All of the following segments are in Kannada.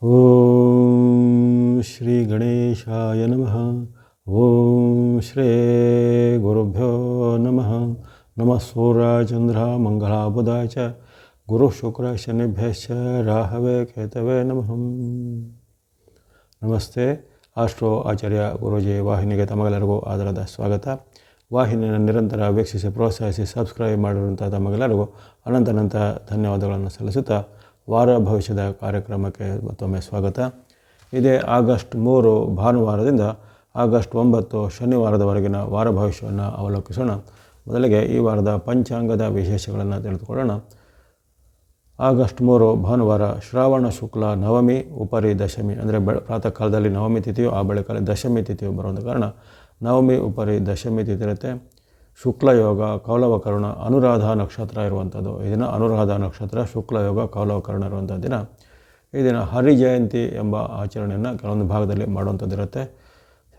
ಓಂ ಶ್ರೀ ಗಣೇಶಾಯ ನಮಃ. ಓಂ ಶ್ರೀ ಗುರುಭ್ಯೋ ನಮಃ. ನಮಃ ಸೂರ್ಯಾಯ ಚಂದ್ರ ಮಂಗಳಾಯ ಬುಧಾಯ ಚ ಗುರು ಶುಕ್ರ ಶನಿಭ್ಯಶ್ಚ ರಾಹವೇ ಕೇತವೇ ನಮಃ. ನಮಸ್ತೆ. ಆಸ್ಟ್ರೋ ಆಚಾರ್ಯ ಗುರೂಜಿ ವಾಹಿನಿಗೆ ತಮಗೆಲ್ಲರಿಗೂ ಆದರದ ಸ್ವಾಗತ. ವಾಹಿನಿಯನ್ನು ನಿರಂತರ ವೀಕ್ಷಿಸಿ ಪ್ರೋತ್ಸಾಹಿಸಿ ಸಬ್ಸ್ಕ್ರೈಬ್ ಮಾಡಿರುವಂಥ ತಮಗೆಲ್ಲರಿಗೂ ಅನಂತ ಧನ್ಯವಾದಗಳನ್ನು ಸಲ್ಲಿಸುತ್ತಾ ವಾರ ಭವಿಷ್ಯದ ಕಾರ್ಯಕ್ರಮಕ್ಕೆ ಮತ್ತೊಮ್ಮೆ ಸ್ವಾಗತ. ಇದೇ ಆಗಸ್ಟ್ 3 ಭಾನುವಾರದಿಂದ ಆಗಸ್ಟ್ 9 ಶನಿವಾರದವರೆಗಿನ ವಾರ ಭವಿಷ್ಯವನ್ನು ಅವಲೋಕಿಸೋಣ. ಮೊದಲಿಗೆ ಈ ವಾರದ ಪಂಚಾಂಗದ ವಿಶೇಷಗಳನ್ನು ತಿಳಿದುಕೊಳ್ಳೋಣ. ಆಗಸ್ಟ್ 3 ಭಾನುವಾರ ಶ್ರಾವಣ ಶುಕ್ಲ ನವಮಿ ಉಪರಿ ದಶಮಿ, ಅಂದರೆ ಪ್ರಾತಃ ಕಾಲದಲ್ಲಿ ನವಮಿ ತಿಥಿಯು, ಆ ಬಳಿಕ ದಶಮಿ ತಿಥಿಯು ಬರುವಂಥ ಕಾರಣ ನವಮಿ ಉಪರಿ ದಶಮಿ ತಿಥಿ ಇರುತ್ತೆ. ಶುಕ್ಲಯೋಗ ಕೌಲವಕರ್ಣ ಅನುರಾಧ ನಕ್ಷತ್ರ ಇರುವಂಥದ್ದು ಈ ದಿನ. ಅನುರಾಧ ನಕ್ಷತ್ರ ಶುಕ್ಲಯೋಗ ಕೌಲವಕರ್ಣ ಇರುವಂಥ ದಿನ. ಈ ದಿನ ಹರಿಜಯಂತಿ ಎಂಬ ಆಚರಣೆಯನ್ನು ಕೆಲವೊಂದು ಭಾಗದಲ್ಲಿ ಮಾಡುವಂಥದ್ದಿರುತ್ತೆ.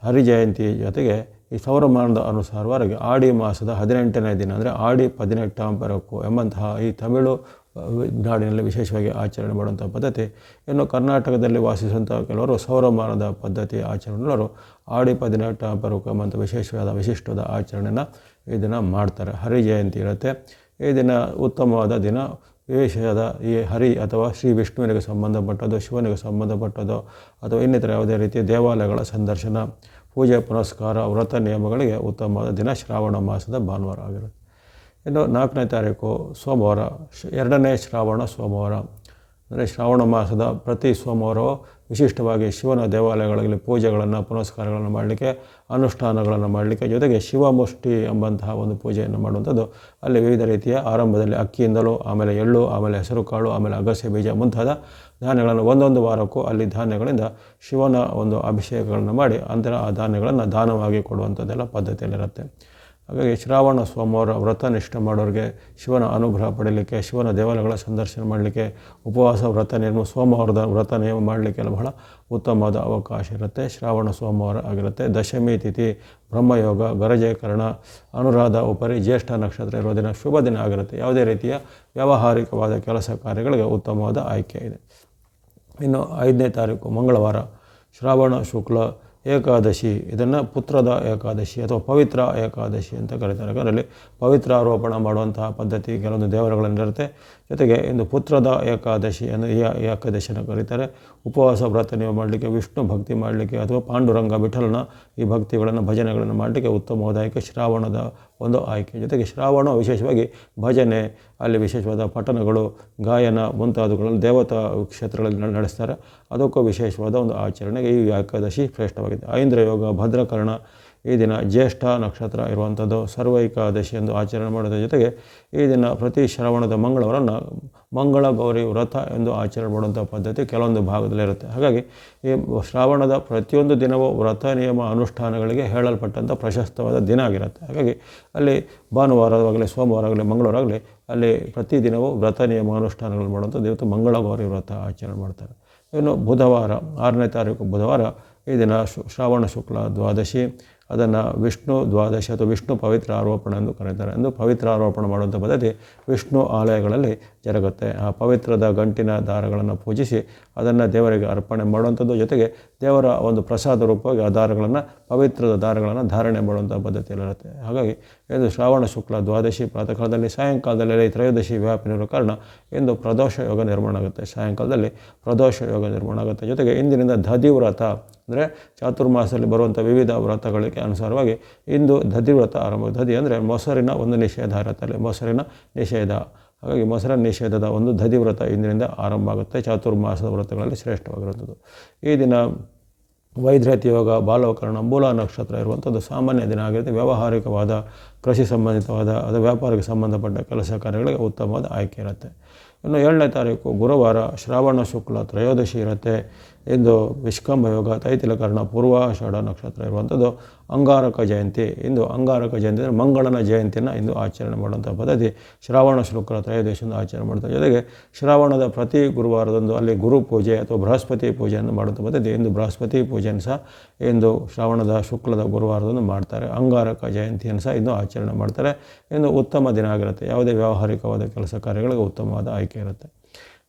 ಹರಿಜಯಂತಿ ಜೊತೆಗೆ ಈ ಸೌರಮಾನದ ಅನುಸಾರವಾಗಿ ಆಡಿ ಮಾಸದ 18ನೇ ದಿನ, ಅಂದರೆ ಆಡಿ 18 ಪರಕ್ಕು ಎಂಬಂತಹ ಈ ತಮಿಳು ನಾಡಿನಲ್ಲಿ ವಿಶೇಷವಾಗಿ ಆಚರಣೆ ಮಾಡುವಂಥ ಪದ್ಧತಿ. ಇನ್ನು ಕರ್ನಾಟಕದಲ್ಲಿ ವಾಸಿಸುವಂಥ ಕೆಲವರು ಸೌರಮಾನದ ಪದ್ಧತಿ ಆಚರಣೆಯವರು ಆಡಿ 18 ಪರಕ್ಕು ಎಂಬಂಥ ವಿಶಿಷ್ಟವಾದ ಆಚರಣೆಯನ್ನು ಈ ದಿನ ಮಾಡ್ತಾರೆ. ಹರಿ ಜಯಂತಿ ಇರುತ್ತೆ. ಈ ದಿನ ಉತ್ತಮವಾದ ದಿನ. ವಿಶೇಷವಾದ ಈ ಹರಿ ಅಥವಾ ಶ್ರೀ ವಿಷ್ಣುವಿನಿಗೆ ಸಂಬಂಧಪಟ್ಟದ್ದು, ಶಿವನಿಗೆ ಸಂಬಂಧಪಟ್ಟದ್ದು ಅಥವಾ ಇನ್ನಿತರ ಯಾವುದೇ ರೀತಿಯ ದೇವಾಲಯಗಳ ಸಂದರ್ಶನ, ಪೂಜೆ ಪುನಸ್ಕಾರ, ವ್ರತ ನಿಯಮಗಳಿಗೆ ಉತ್ತಮವಾದ ದಿನ ಶ್ರಾವಣ ಮಾಸದ ಭಾನುವಾರ ಆಗಿರುತ್ತೆ. ಇನ್ನು 4ನೇ ತಾರೀಕು ಸೋಮವಾರ, 2ನೇ ಶ್ರಾವಣ ಸೋಮವಾರ. ಅಂದರೆ ಶ್ರಾವಣ ಮಾಸದ ಪ್ರತಿ ಸೋಮವಾರವೂ ವಿಶಿಷ್ಟವಾಗಿ ಶಿವನ ದೇವಾಲಯಗಳಲ್ಲಿ ಪೂಜೆಗಳನ್ನು ಪುನಸ್ಕಾರಗಳನ್ನು ಮಾಡಲಿಕ್ಕೆ, ಅನುಷ್ಠಾನಗಳನ್ನು ಮಾಡಲಿಕ್ಕೆ, ಜೊತೆಗೆ ಶಿವಮುಷ್ಟಿ ಎಂಬಂತಹ ಒಂದು ಪೂಜೆಯನ್ನು ಮಾಡುವಂಥದ್ದು. ಅಲ್ಲಿ ವಿವಿಧ ರೀತಿಯ ಆರಂಭದಲ್ಲಿ ಅಕ್ಕಿಯಿಂದಲೂ, ಆಮೇಲೆ ಎಳ್ಳು, ಆಮೇಲೆ ಹೆಸರು ಕಾಳು, ಆಮೇಲೆ ಅಗಸೆ ಬೀಜ ಮುಂತಾದ ಧಾನ್ಯಗಳನ್ನು ಒಂದೊಂದು ವಾರಕ್ಕೂ ಅಲ್ಲಿ ಧಾನ್ಯಗಳಿಂದ ಶಿವನ ಒಂದು ಅಭಿಷೇಕಗಳನ್ನು ಮಾಡಿ ಅಂತರ ಆ ಧಾನ್ಯಗಳನ್ನು ದಾನವಾಗಿ ಕೊಡುವಂಥದ್ದೆಲ್ಲ ಪದ್ಧತಿಯಲ್ಲಿರುತ್ತೆ. ಹಾಗಾಗಿ ಶ್ರಾವಣ ಸೋಮವಾರ ವ್ರತನಿಷ್ಠ ಮಾಡೋರಿಗೆ ಶಿವನ ಅನುಗ್ರಹ ಪಡೀಲಿಕ್ಕೆ, ಶಿವನ ದೇವಾಲಯಗಳ ಸಂದರ್ಶನ ಮಾಡಲಿಕ್ಕೆ, ಉಪವಾಸ ವ್ರತ ನಿಯಮ, ಸೋಮವಾರದ ವ್ರತ ನಿಯಮ ಮಾಡಲಿಕ್ಕೆಲ್ಲ ಬಹಳ ಉತ್ತಮವಾದ ಅವಕಾಶ ಇರುತ್ತೆ. ಶ್ರಾವಣ ಸೋಮವಾರ ಆಗಿರುತ್ತೆ. ದಶಮಿ ತಿಥಿ, ಬ್ರಹ್ಮಯೋಗ, ಗರಜೇಕರಣ, ಅನುರಾಧ ಉಪರಿ ಜ್ಯೇಷ್ಠ ನಕ್ಷತ್ರ ಇರುವ ದಿನ ಶುಭ ದಿನ ಆಗಿರುತ್ತೆ. ಯಾವುದೇ ರೀತಿಯ ವ್ಯಾವಹಾರಿಕವಾದ ಕೆಲಸ ಕಾರ್ಯಗಳಿಗೆ ಉತ್ತಮವಾದ ಆಯ್ಕೆ ಇದೆ. ಇನ್ನು 5ನೇ ತಾರೀಕು ಮಂಗಳವಾರ ಶ್ರಾವಣ ಶುಕ್ಲ ಏಕಾದಶಿ. ಇದನ್ನು ಪುತ್ರದ ಏಕಾದಶಿ ಅಥವಾ ಪವಿತ್ರ ಏಕಾದಶಿ ಅಂತ ಕರೀತಾರೆ. ಅದರಲ್ಲಿ ಪವಿತ್ರಾರೋಪಣ ಮಾಡುವಂತಹ ಪದ್ಧತಿ ಕೆಲವೊಂದು ದೇವರುಗಳನ್ನಿರುತ್ತೆ. ಜೊತೆಗೆ ಇಂದು ಪುತ್ರದ ಏಕಾದಶಿ ಅಂದರೆ ಈ ಏಕಾದಶಿಯನ್ನು ಕರೀತಾರೆ. ಉಪವಾಸ ವ್ರತ ನೀವು ಮಾಡಲಿಕ್ಕೆ, ವಿಷ್ಣು ಭಕ್ತಿ ಮಾಡಲಿಕ್ಕೆ ಅಥವಾ ಪಾಂಡುರಂಗ ವಿಠಲನ ಈ ಭಕ್ತಿಗಳನ್ನು ಭಜನೆಗಳನ್ನು ಮಾಡಲಿಕ್ಕೆ ಉತ್ತಮವಾದ ಆಯ್ಕೆ ಶ್ರಾವಣದ ಒಂದು ಆಯ್ಕೆ. ಜೊತೆಗೆ ಶ್ರಾವಣ ವಿಶೇಷವಾಗಿ ಭಜನೆ, ಅಲ್ಲಿ ವಿಶೇಷವಾದ ಪಠಣಗಳು, ಗಾಯನ ಮುಂತಾದವುಗಳಲ್ಲಿ ದೇವತಾ ಕ್ಷೇತ್ರಗಳಲ್ಲಿ ನಡೆಸ್ತಾರೆ. ಅದಕ್ಕೂ ವಿಶೇಷವಾದ ಒಂದು ಆಚರಣೆಗೆ ಈ ಏಕಾದಶಿ ಶ್ರೇಷ್ಠವಾಗಿದೆ. ಐಂದ್ರ ಯೋಗ, ಭದ್ರಕರ್ಣ ಈ ದಿನ, ಜ್ಯೇಷ್ಠ ನಕ್ಷತ್ರ ಇರುವಂಥದ್ದು, ಸರ್ವೈಕಾದಶಿ ಎಂದು ಆಚರಣೆ ಮಾಡೋದ್ರ ಜೊತೆಗೆ ಈ ದಿನ ಪ್ರತಿ ಶ್ರಾವಣದ ಮಂಗಳವಾರನ್ನು ಮಂಗಳ ಗೌರಿ ವ್ರತ ಎಂದು ಆಚರಣೆ ಮಾಡುವಂಥ ಪದ್ಧತಿ ಕೆಲವೊಂದು ಭಾಗದಲ್ಲಿರುತ್ತೆ. ಹಾಗಾಗಿ ಈ ಶ್ರಾವಣದ ಪ್ರತಿಯೊಂದು ದಿನವೂ ವ್ರತ ನಿಯಮ ಅನುಷ್ಠಾನಗಳಿಗೆ ಹೇಳಲ್ಪಟ್ಟಂಥ ಪ್ರಶಸ್ತವಾದ ದಿನ ಆಗಿರುತ್ತೆ. ಹಾಗಾಗಿ ಅಲ್ಲಿ ಭಾನುವಾರವಾಗಲಿ, ಸೋಮವಾರ ಮಂಗಳವಾರಾಗಲಿ ಅಲ್ಲಿ ಪ್ರತಿದಿನವೂ ವ್ರತ ನಿಯಮ ಅನುಷ್ಠಾನಗಳು ಮಾಡುವಂಥದ್ದು. ಇವತ್ತು ಮಂಗಳ ಗೌರಿ ವ್ರತ ಆಚರಣೆ ಮಾಡ್ತಾರೆ. ಇನ್ನು ಬುಧವಾರ, 6ನೇ ತಾರೀಕು ಬುಧವಾರ ಈ ದಿನ ಶ್ರಾವಣ ಶುಕ್ಲ ದ್ವಾದಶಿ. ಅದನ್ನು ವಿಷ್ಣು ದ್ವಾದಶಿ ಅಥವಾ ವಿಷ್ಣು ಪವಿತ್ರ ಆರೋಪಣ ಎಂದು ಕರೀತಾರೆ. ಎಂದು ಪವಿತ್ರ ಆರೋಪಣ ಮಾಡುವಂಥ ಪದ್ಧತಿ ವಿಷ್ಣು ಆಲಯಗಳಲ್ಲಿ ಜರುಗುತ್ತೆ. ಆ ಪವಿತ್ರದ ಗಂಟಿನ ದಾರಗಳನ್ನು ಪೂಜಿಸಿ ಅದನ್ನು ದೇವರಿಗೆ ಅರ್ಪಣೆ ಮಾಡುವಂಥದ್ದು. ಜೊತೆಗೆ ದೇವರ ಒಂದು ಪ್ರಸಾದ ರೂಪವಾಗಿ ಆ ದಾರಗಳನ್ನು, ಪವಿತ್ರದ ದಾರಗಳನ್ನು ಧಾರಣೆ ಮಾಡುವಂಥ ಪದ್ಧತಿಯಲ್ಲಿರುತ್ತೆ. ಹಾಗಾಗಿ ಇದು ಶ್ರಾವಣ ಶುಕ್ಲ ದ್ವಾದಶಿ ಪ್ರಾತಃ ಕಾಲದಲ್ಲಿ, ಸಾಯಂಕಾಲದಲ್ಲಿ ತ್ರಯೋದಶಿ ವ್ಯಾಪಿನಿರುವ ಕಾರಣ ಇಂದು ಪ್ರದೋಷ ಯೋಗ ನಿರ್ಮಾಣ ಆಗುತ್ತೆ. ಸಾಯಂಕಾಲದಲ್ಲಿ ಪ್ರದೋಷ ಯೋಗ ನಿರ್ಮಾಣ ಆಗುತ್ತೆ. ಜೊತೆಗೆ ಇಂದಿನಿಂದ ದಧಿವ್ರತ, ಅಂದರೆ ಚಾತುರ್ಮಾಸದಲ್ಲಿ ಬರುವಂಥ ವಿವಿಧ ವ್ರತಗಳಿಗೆ ಅನುಸಾರವಾಗಿ ಇಂದು ದಧಿವ್ರತ ಆರಂಭ. ದಧಿ ಅಂದರೆ ಮೊಸರಿನ ಒಂದು ನಿಷೇಧ ಇರುತ್ತಲ್ಲಿ, ಮೊಸರಿನ ನಿಷೇಧ. ಹಾಗಾಗಿ ಮೊಸರಿನ ನಿಷೇಧದ ಒಂದು ದಧಿವ್ರತ ಇಂದಿನಿಂದ ಆರಂಭ ಆಗುತ್ತೆ. ಚಾತುರ್ಮಾಸದ ವ್ರತಗಳಲ್ಲಿ ಶ್ರೇಷ್ಠವಾಗಿರುವಂಥದ್ದು. ಈ ದಿನ ವೈದ್ಯತಿ ಯೋಗ, ಬಾಲವಕರಣ, ಮೂಲ ನಕ್ಷತ್ರ ಇರುವಂಥದ್ದು ಸಾಮಾನ್ಯ ದಿನ ಆಗಿರುತ್ತೆ. ವ್ಯಾವಹಾರಿಕವಾದ, ಕೃಷಿ ಸಂಬಂಧಿತವಾದ ಅಥವಾ ವ್ಯಾಪಾರಕ್ಕೆ ಸಂಬಂಧಪಟ್ಟ ಕೆಲಸ ಕಾರ್ಯಗಳಿಗೆ ಉತ್ತಮವಾದ ಆಯ್ಕೆ ಇರುತ್ತೆ. ಇನ್ನು 7ನೇ ತಾರೀಕು ಗುರುವಾರ ಶ್ರಾವಣ ಶುಕ್ಲ ತ್ರಯೋದಶಿ ಇರುತ್ತೆ. ಇಂದು ವಿಷ್ಕಂಭ ಯೋಗ, ತೈತಿಲಕರ್ಣ, ಪೂರ್ವಾಷಾಢ ನಕ್ಷತ್ರ ಇರುವಂಥದ್ದು ಅಂಗಾರಕ ಜಯಂತಿ. ಇಂದು ಅಂಗಾರಕ ಜಯಂತಿ ಅಂದರೆ ಮಂಗಳನ ಜಯಂತಿಯನ್ನು ಇಂದು ಆಚರಣೆ ಮಾಡುವಂಥ ಪದ್ಧತಿ ಶ್ರಾವಣ ಶುಕ್ಲ ತ್ರಯೋದಶಿಯಿಂದ ಆಚರಣೆ ಮಾಡ್ತಾರೆ. ಜೊತೆಗೆ ಶ್ರಾವಣದ ಪ್ರತಿ ಗುರುವಾರದಂದು ಅಲ್ಲಿ ಗುರು ಪೂಜೆ ಅಥವಾ ಬೃಹಸ್ಪತಿ ಪೂಜೆಯನ್ನು ಮಾಡುವಂಥ ಪದ್ಧತಿ. ಇಂದು ಬೃಹಸ್ಪತಿ ಪೂಜೆಯನ್ನು ಸಹ ಇಂದು ಶ್ರಾವಣದ ಶುಕ್ಲದ ಗುರುವಾರದಂದು ಮಾಡ್ತಾರೆ. ಅಂಗಾರಕ ಜಯಂತಿಯನ್ನು ಸಹ ಇಂದು ಆಚರಣೆ ಮಾಡ್ತಾರೆ. ಇಂದು ಉತ್ತಮ ದಿನ ಆಗಿರುತ್ತೆ. ಯಾವುದೇ ವ್ಯಾವಹಾರಿಕವಾದ ಕೆಲಸ ಕಾರ್ಯಗಳಿಗೆ ಉತ್ತಮವಾದ ಆಯ್ಕೆ ಇರುತ್ತೆ.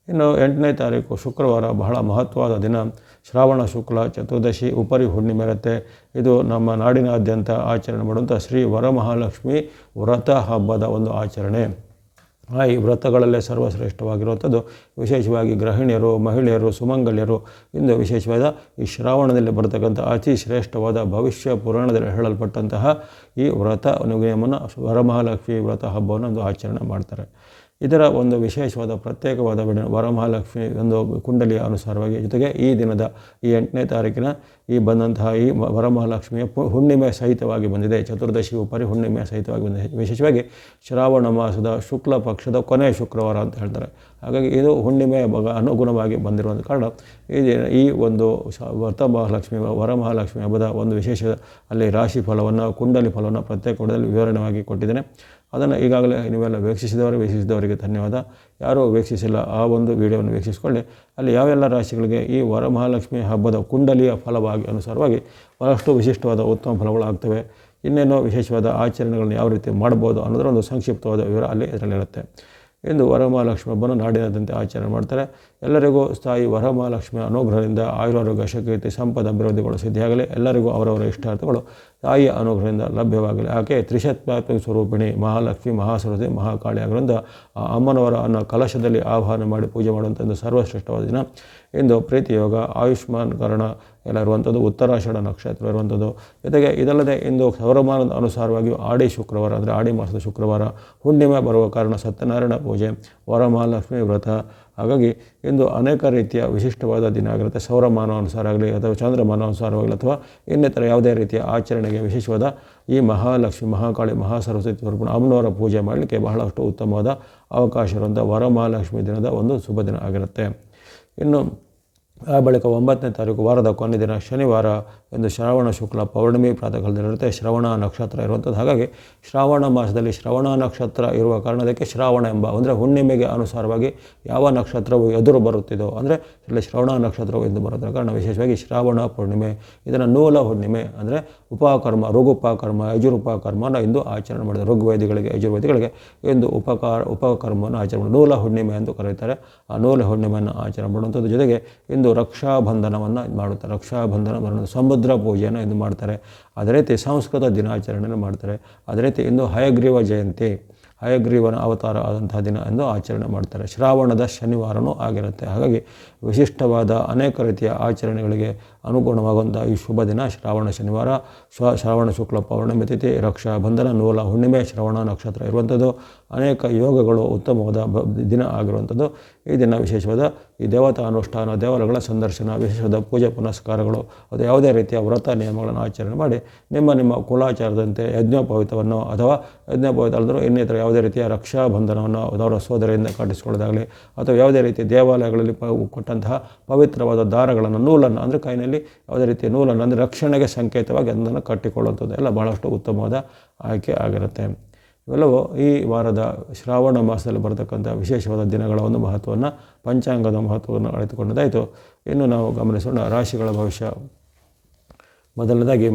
ಇನ್ನು 8ನೇ ತಾರೀಕು ಶುಕ್ರವಾರ ಬಹಳ ಮಹತ್ವದ ದಿನ. ಶ್ರಾವಣ ಶುಕ್ಲ ಚತುರ್ದಶಿ ಉಪರಿ ಹುಣ್ಣಿಮೆ ಇರುತ್ತೆ. ಇದು ನಮ್ಮ ನಾಡಿನಾದ್ಯಂತ ಆಚರಣೆ ಮಾಡುವಂಥ ಶ್ರೀ ವರಮಹಾಲಕ್ಷ್ಮಿ ವ್ರತ ಹಬ್ಬದ ಒಂದು ಆಚರಣೆ. ಈ ವ್ರತಗಳಲ್ಲೇ ಸರ್ವಶ್ರೇಷ್ಠವಾಗಿರುವಂಥದ್ದು ವಿಶೇಷವಾಗಿ ಗೃಹಿಣಿಯರು, ಮಹಿಳೆಯರು, ಸುಮಂಗಲ್ಯರು ಇಂದು ವಿಶೇಷವಾದ ಈ ಶ್ರಾವಣದಲ್ಲಿ ಬರತಕ್ಕಂಥ ಅತಿ ಶ್ರೇಷ್ಠವಾದ ಭವಿಷ್ಯ ಪುರಾಣದಲ್ಲಿ ಹೇಳಲ್ಪಟ್ಟಂತಹ ಈ ವ್ರತ ನಿಯಮನ ವರಮಹಾಲಕ್ಷ್ಮಿ ವ್ರತ ಹಬ್ಬವನ್ನು ಒಂದು ಆಚರಣೆ ಮಾಡ್ತಾರೆ. ಇದರ ಒಂದು ವಿಶೇಷವಾದ ಪ್ರತ್ಯೇಕವಾದ ವರಮಹಾಲಕ್ಷ್ಮಿ ಒಂದು ಕುಂಡಲಿಯ ಅನುಸಾರವಾಗಿ, ಜೊತೆಗೆ ಈ ದಿನದ ಈ 8ನೇ ತಾರೀಕಿನ ಈ ಬಂದಂತಹ ಈ ವರಮಹಾಲಕ್ಷ್ಮಿಯ ಹುಣ್ಣಿಮೆ ಸಹಿತವಾಗಿ ಬಂದಿದೆ. ಚತುರ್ದಶಿ ಉಪರಿ ಹುಣ್ಣಿಮೆ ಸಹಿತವಾಗಿ ಬಂದಿದೆ. ವಿಶೇಷವಾಗಿ ಶ್ರಾವಣ ಮಾಸದ ಶುಕ್ಲ ಪಕ್ಷದ ಕೊನೆಯ ಶುಕ್ರವಾರ ಅಂತ ಹೇಳ್ತಾರೆ. ಹಾಗಾಗಿ ಇದು ಹುಣ್ಣಿಮೆಯ ಅನುಗುಣವಾಗಿ ಬಂದಿರುವಂಥ ಕಾರಣ ಈ ಒಂದು ವರಮಹಾಲಕ್ಷ್ಮಿ ಹಬ್ಬದ ಒಂದು ವಿಶೇಷ ಅಲ್ಲಿ ರಾಶಿ ಫಲವನ್ನು, ಕುಂಡಲಿ ಫಲವನ್ನು ಪ್ರತ್ಯೇಕ ವಿವರಣೆಯಾಗಿ ಕೊಟ್ಟಿದ್ದೇನೆ. ಅದನ್ನು ಈಗಾಗಲೇ ನೀವೆಲ್ಲ ವೀಕ್ಷಿಸಿದವರಿಗೆ ಧನ್ಯವಾದ. ಯಾರೂ ವೀಕ್ಷಿಸಿಲ್ಲ ಆ ಒಂದು ವಿಡಿಯೋವನ್ನು ವೀಕ್ಷಿಸಿಕೊಳ್ಳಿ. ಅಲ್ಲಿ ಯಾವೆಲ್ಲ ರಾಶಿಗಳಿಗೆ ಈ ವರಮಹಾಲಕ್ಷ್ಮಿ ಹಬ್ಬದ ಕುಂಡಲಿಯ ಫಲವಾಗಿ ಅನುಸಾರವಾಗಿ ಬಹಳಷ್ಟು ವಿಶಿಷ್ಟವಾದ ಉತ್ತಮ ಫಲಗಳು ಆಗ್ತವೆ. ಇನ್ನೇನೋ ವಿಶೇಷವಾದ ಆಚರಣೆಗಳನ್ನು ಯಾವ ರೀತಿ ಮಾಡ್ಬೋದು ಅನ್ನೋದರ ಒಂದು ಸಂಕ್ಷಿಪ್ತವಾದ ವಿವರ ಅಲ್ಲಿ ಇದರಲ್ಲಿರುತ್ತೆ. ಎಂದು ವರಮಹಾಲಕ್ಷ್ಮಿ ಹಬ್ಬನ ನಾಡಿನಾದ್ಯಂತ ಆಚರಣೆ ಮಾಡ್ತಾರೆ. ಎಲ್ಲರಿಗೂ ಸ್ಥಾಯಿ ವರಮಹಾಲಕ್ಷ್ಮಿಯ ಅನುಗ್ರಹದಿಂದ ಆಯುರಾರೋಗ್ಯ, ಶಕೀರ್ತಿ, ಸಂಪದ, ಅಭಿವೃದ್ಧಿಗಳು ಸಿದ್ಧಿಯಾಗಲಿ. ಎಲ್ಲರಿಗೂ ಅವರವರ ಇಷ್ಟಾರ್ಥಗಳು ತಾಯಿಯ ಅನುಗ್ರಹದಿಂದ ಲಭ್ಯವಾಗಲಿ. ಆಕೆ ತ್ರಿಶತ್ಮಾತ್ಮಕ ಸ್ವರೂಪಿಣಿ ಮಹಾಲಕ್ಷ್ಮಿ, ಮಹಾಸರಸ್ವತಿ, ಮಹಾಕಾಳಿ ಆಗಿರೋದ್ರಿಂದ ಆ ಅಮ್ಮನವರ ಅನ್ನ ಕಲಶದಲ್ಲಿ ಆಹ್ವಾನ ಮಾಡಿ ಪೂಜೆ ಮಾಡುವಂಥ ಒಂದು ಸರ್ವಶ್ರೇಷ್ಠವಾದ ದಿನ. ಇಂದು ಪ್ರೀತಿ ಯೋಗ, ಆಯುಷ್ಮಾನ್ ಕರ್ಣ ಎಲ್ಲ ಇರುವಂಥದ್ದು, ಉತ್ತರಾಷಾಢ ನಕ್ಷತ್ರ ಇರುವಂಥದ್ದು. ಜೊತೆಗೆ ಇದಲ್ಲದೆ ಇಂದು ಸೌರಮಾನದ ಅನುಸಾರವಾಗಿ ಆಡಿ ಶುಕ್ರವಾರ ಅಂದರೆ ಆಡಿ ಮಾಸದ ಶುಕ್ರವಾರ ಹುಣ್ಣಿಮೆ ಬರುವ ಕಾರಣ ಸತ್ಯನಾರಾಯಣ ಪೂಜೆ, ವರಮಹಾಲಕ್ಷ್ಮಿ ವ್ರತ. ಹಾಗಾಗಿ ಇಂದು ಅನೇಕ ರೀತಿಯ ವಿಶಿಷ್ಟವಾದ ದಿನ ಆಗಿರುತ್ತೆ. ಸೌರಮಾನ ಅನುಸಾರ ಆಗಲಿ ಅಥವಾ ಚಂದ್ರಮಾನ ಅನುಸಾರವಾಗಲಿ ಅಥವಾ ಇನ್ನಿತರ ಯಾವುದೇ ರೀತಿಯ ಆಚರಣೆಗೆ ವಿಶೇಷವಾದ ಈ ಮಹಾಲಕ್ಷ್ಮಿ, ಮಹಾಕಾಳಿ, ಮಹಾಸರಸ್ವತಿ ಸ್ವರೂಪ ಅಮ್ಮನವರ ಪೂಜೆ ಮಾಡಲಿಕ್ಕೆ ಬಹಳಷ್ಟು ಉತ್ತಮವಾದ ಅವಕಾಶ ಇರುವಂಥ ವರಮಹಾಲಕ್ಷ್ಮಿ ದಿನದ ಒಂದು ಶುಭ ದಿನ ಆಗಿರುತ್ತೆ. ಇನ್ನು ಆ ಬಳಿಕ 9ನೇ ತಾರೀಕು ವಾರದ ಕೊನೆ ದಿನ ಶನಿವಾರ ಎಂದು ಶ್ರಾವಣ ಶುಕ್ಲ ಪೌರ್ಣಿಮೆ ಪ್ರಾತಃಕಾಲದಲ್ಲಿರುತ್ತೆ. ಶ್ರವಣ ನಕ್ಷತ್ರ ಇರುವಂಥದ್ದು. ಹಾಗಾಗಿ ಶ್ರಾವಣ ಮಾಸದಲ್ಲಿ ಶ್ರವಣ ನಕ್ಷತ್ರ ಇರುವ ಕಾರಣದಕ್ಕೆ ಶ್ರಾವಣ ಎಂಬ ಅಂದರೆ ಹುಣ್ಣಿಮೆಗೆ ಅನುಸಾರವಾಗಿ ಯಾವ ನಕ್ಷತ್ರವು ಎದುರು ಬರುತ್ತಿದೋ ಅಂದರೆ ಇಲ್ಲಿ ಶ್ರವಣ ನಕ್ಷತ್ರವು ಎಂದು ಬರುವುದರ ಕಾರಣ ವಿಶೇಷವಾಗಿ ಶ್ರಾವಣ ಪೂರ್ಣಿಮೆ, ಇದನ್ನು ನೂಲ ಹುಣ್ಣಿಮೆ ಅಂದರೆ ಉಪಕರ್ಮ, ಋಗುಪಕರ್ಮ, ಯಜುರುಪಕರ್ಮನ ಎಂದು ಆಚರಣೆ ಮಾಡಿದೆ. ಋಗ್ವೇದಿಗಳಿಗೆ, ಯಜುರ್ವೇದಿಗಳಿಗೆ ಎಂದು ಉಪಕರ್ಮವನ್ನು ಆಚರಣೆ ಮಾಡಿ ನೂಲ ಹುಣ್ಣಿಮೆ ಎಂದು ಕರೆಯುತ್ತಾರೆ. ಆ ನೂಲ ಹುಣ್ಣಿಮೆಯನ್ನು ಆಚರಣೆ ಮಾಡುವಂಥದ್ದು. ಜೊತೆಗೆ ಇಂದು ರಕ್ಷಾಬಂಧನವನ್ನು ಮಾಡುತ್ತಾರೆ. ರಕ್ಷಾಬಂಧನ ಬರೋದು ಸಮುದ್ರ ಪೂಜೆಯನ್ನು ಇದು ಮಾಡ್ತಾರೆ. ಅದೇ ರೀತಿ ಸಂಸ್ಕೃತ ದಿನಾಚರಣೆಯನ್ನು ಮಾಡ್ತಾರೆ. ಅದೇ ರೀತಿ ಇಂದು ಹಯಗ್ರೀವ ಜಯಂತಿ, ಹಯಗ್ರೀವನ ಅವತಾರ ಆದಂತಹ ದಿನ ಎಂದು ಆಚರಣೆ ಮಾಡ್ತಾರೆ. ಶ್ರಾವಣದ ಶನಿವಾರನೂ ಆಗಿರುತ್ತೆ. ಹಾಗಾಗಿ ವಿಶಿಷ್ಟವಾದ ಅನೇಕ ರೀತಿಯ ಆಚರಣೆಗಳಿಗೆ ಅನುಗುಣವಾಗುವಂಥ ಈ ಶುಭ ದಿನ ಶ್ರಾವಣ ಶನಿವಾರ, ಶ್ರಾವಣ ಶುಕ್ಲ ಪೌರ್ಣಿಮೆ ತಿಥಿ, ರಕ್ಷಾಬಂಧನ, ನೂಲ ಹುಣ್ಣಿಮೆ, ಶ್ರವಣ ನಕ್ಷತ್ರ ಇರುವಂಥದ್ದು, ಅನೇಕ ಯೋಗಗಳು ಉತ್ತಮವಾದ ದಿನ ಆಗಿರುವಂಥದ್ದು. ಈ ದಿನ ವಿಶೇಷವಾದ ಈ ದೇವತಾ ಅನುಷ್ಠಾನ, ದೇವರುಗಳ ಸಂದರ್ಶನ, ವಿಶೇಷವಾದ ಪೂಜೆ ಪುನಸ್ಕಾರಗಳು, ಅದು ಯಾವುದೇ ರೀತಿಯ ವ್ರತ ನಿಯಮಗಳನ್ನು ಆಚರಣೆ ಮಾಡಿ ನಿಮ್ಮ ಕುಲಾಚಾರದಂತೆ ಯಜ್ಞೋಪವೀತವನ್ನು ಅಥವಾ ಯಜ್ಞೋಪವೀತ ಅಲ್ಲದರೂ ಇನ್ನಿತರ ಯಾವುದೇ ರೀತಿಯ ರಕ್ಷಾಬಂಧನವನ್ನು ಅವರ ಸೋದರಿಯಿಂದ ಕಟ್ಟಿಸಿಕೊಳ್ಳೋದಾಗಲಿ ಅಥವಾ ಯಾವುದೇ ರೀತಿಯ ದೇವಾಲಯಗಳಲ್ಲಿ ಕೊಟ್ಟಂತಹ ಪವಿತ್ರವಾದ ದಾರಗಳನ್ನು, ನೂಲನ್ನು ಅಂದರೆ ಕೈನಲ್ಲಿ ಯಾವುದೇ ರೀತಿಯ ನೂಲನ್ನು ಅಂದರೆ ರಕ್ಷಣೆಗೆ ಸಂಕೇತವಾಗಿ ಅದನ್ನು ಕಟ್ಟಿಕೊಳ್ಳುವಂಥದ್ದು ಎಲ್ಲ ಬಹಳಷ್ಟು ಉತ್ತಮವಾದ ಆಯ್ಕೆ ಆಗಿರುತ್ತೆ. ಇವೆಲ್ಲವೂ ಈ ವಾರದ ಶ್ರಾವಣ ಮಾಸದಲ್ಲಿ ಬರತಕ್ಕಂಥ ವಿಶೇಷವಾದ ದಿನಗಳ ಒಂದು ಮಹತ್ವವನ್ನು, ಪಂಚಾಂಗದ ಮಹತ್ವವನ್ನು ಅರಿತುಕೊಂಡದಾಯಿತು. ಇನ್ನು ನಾವು ಗಮನಿಸೋಣ ರಾಶಿಗಳ ಭವಿಷ್ಯ. ಮೊದಲನೇದಾಗಿ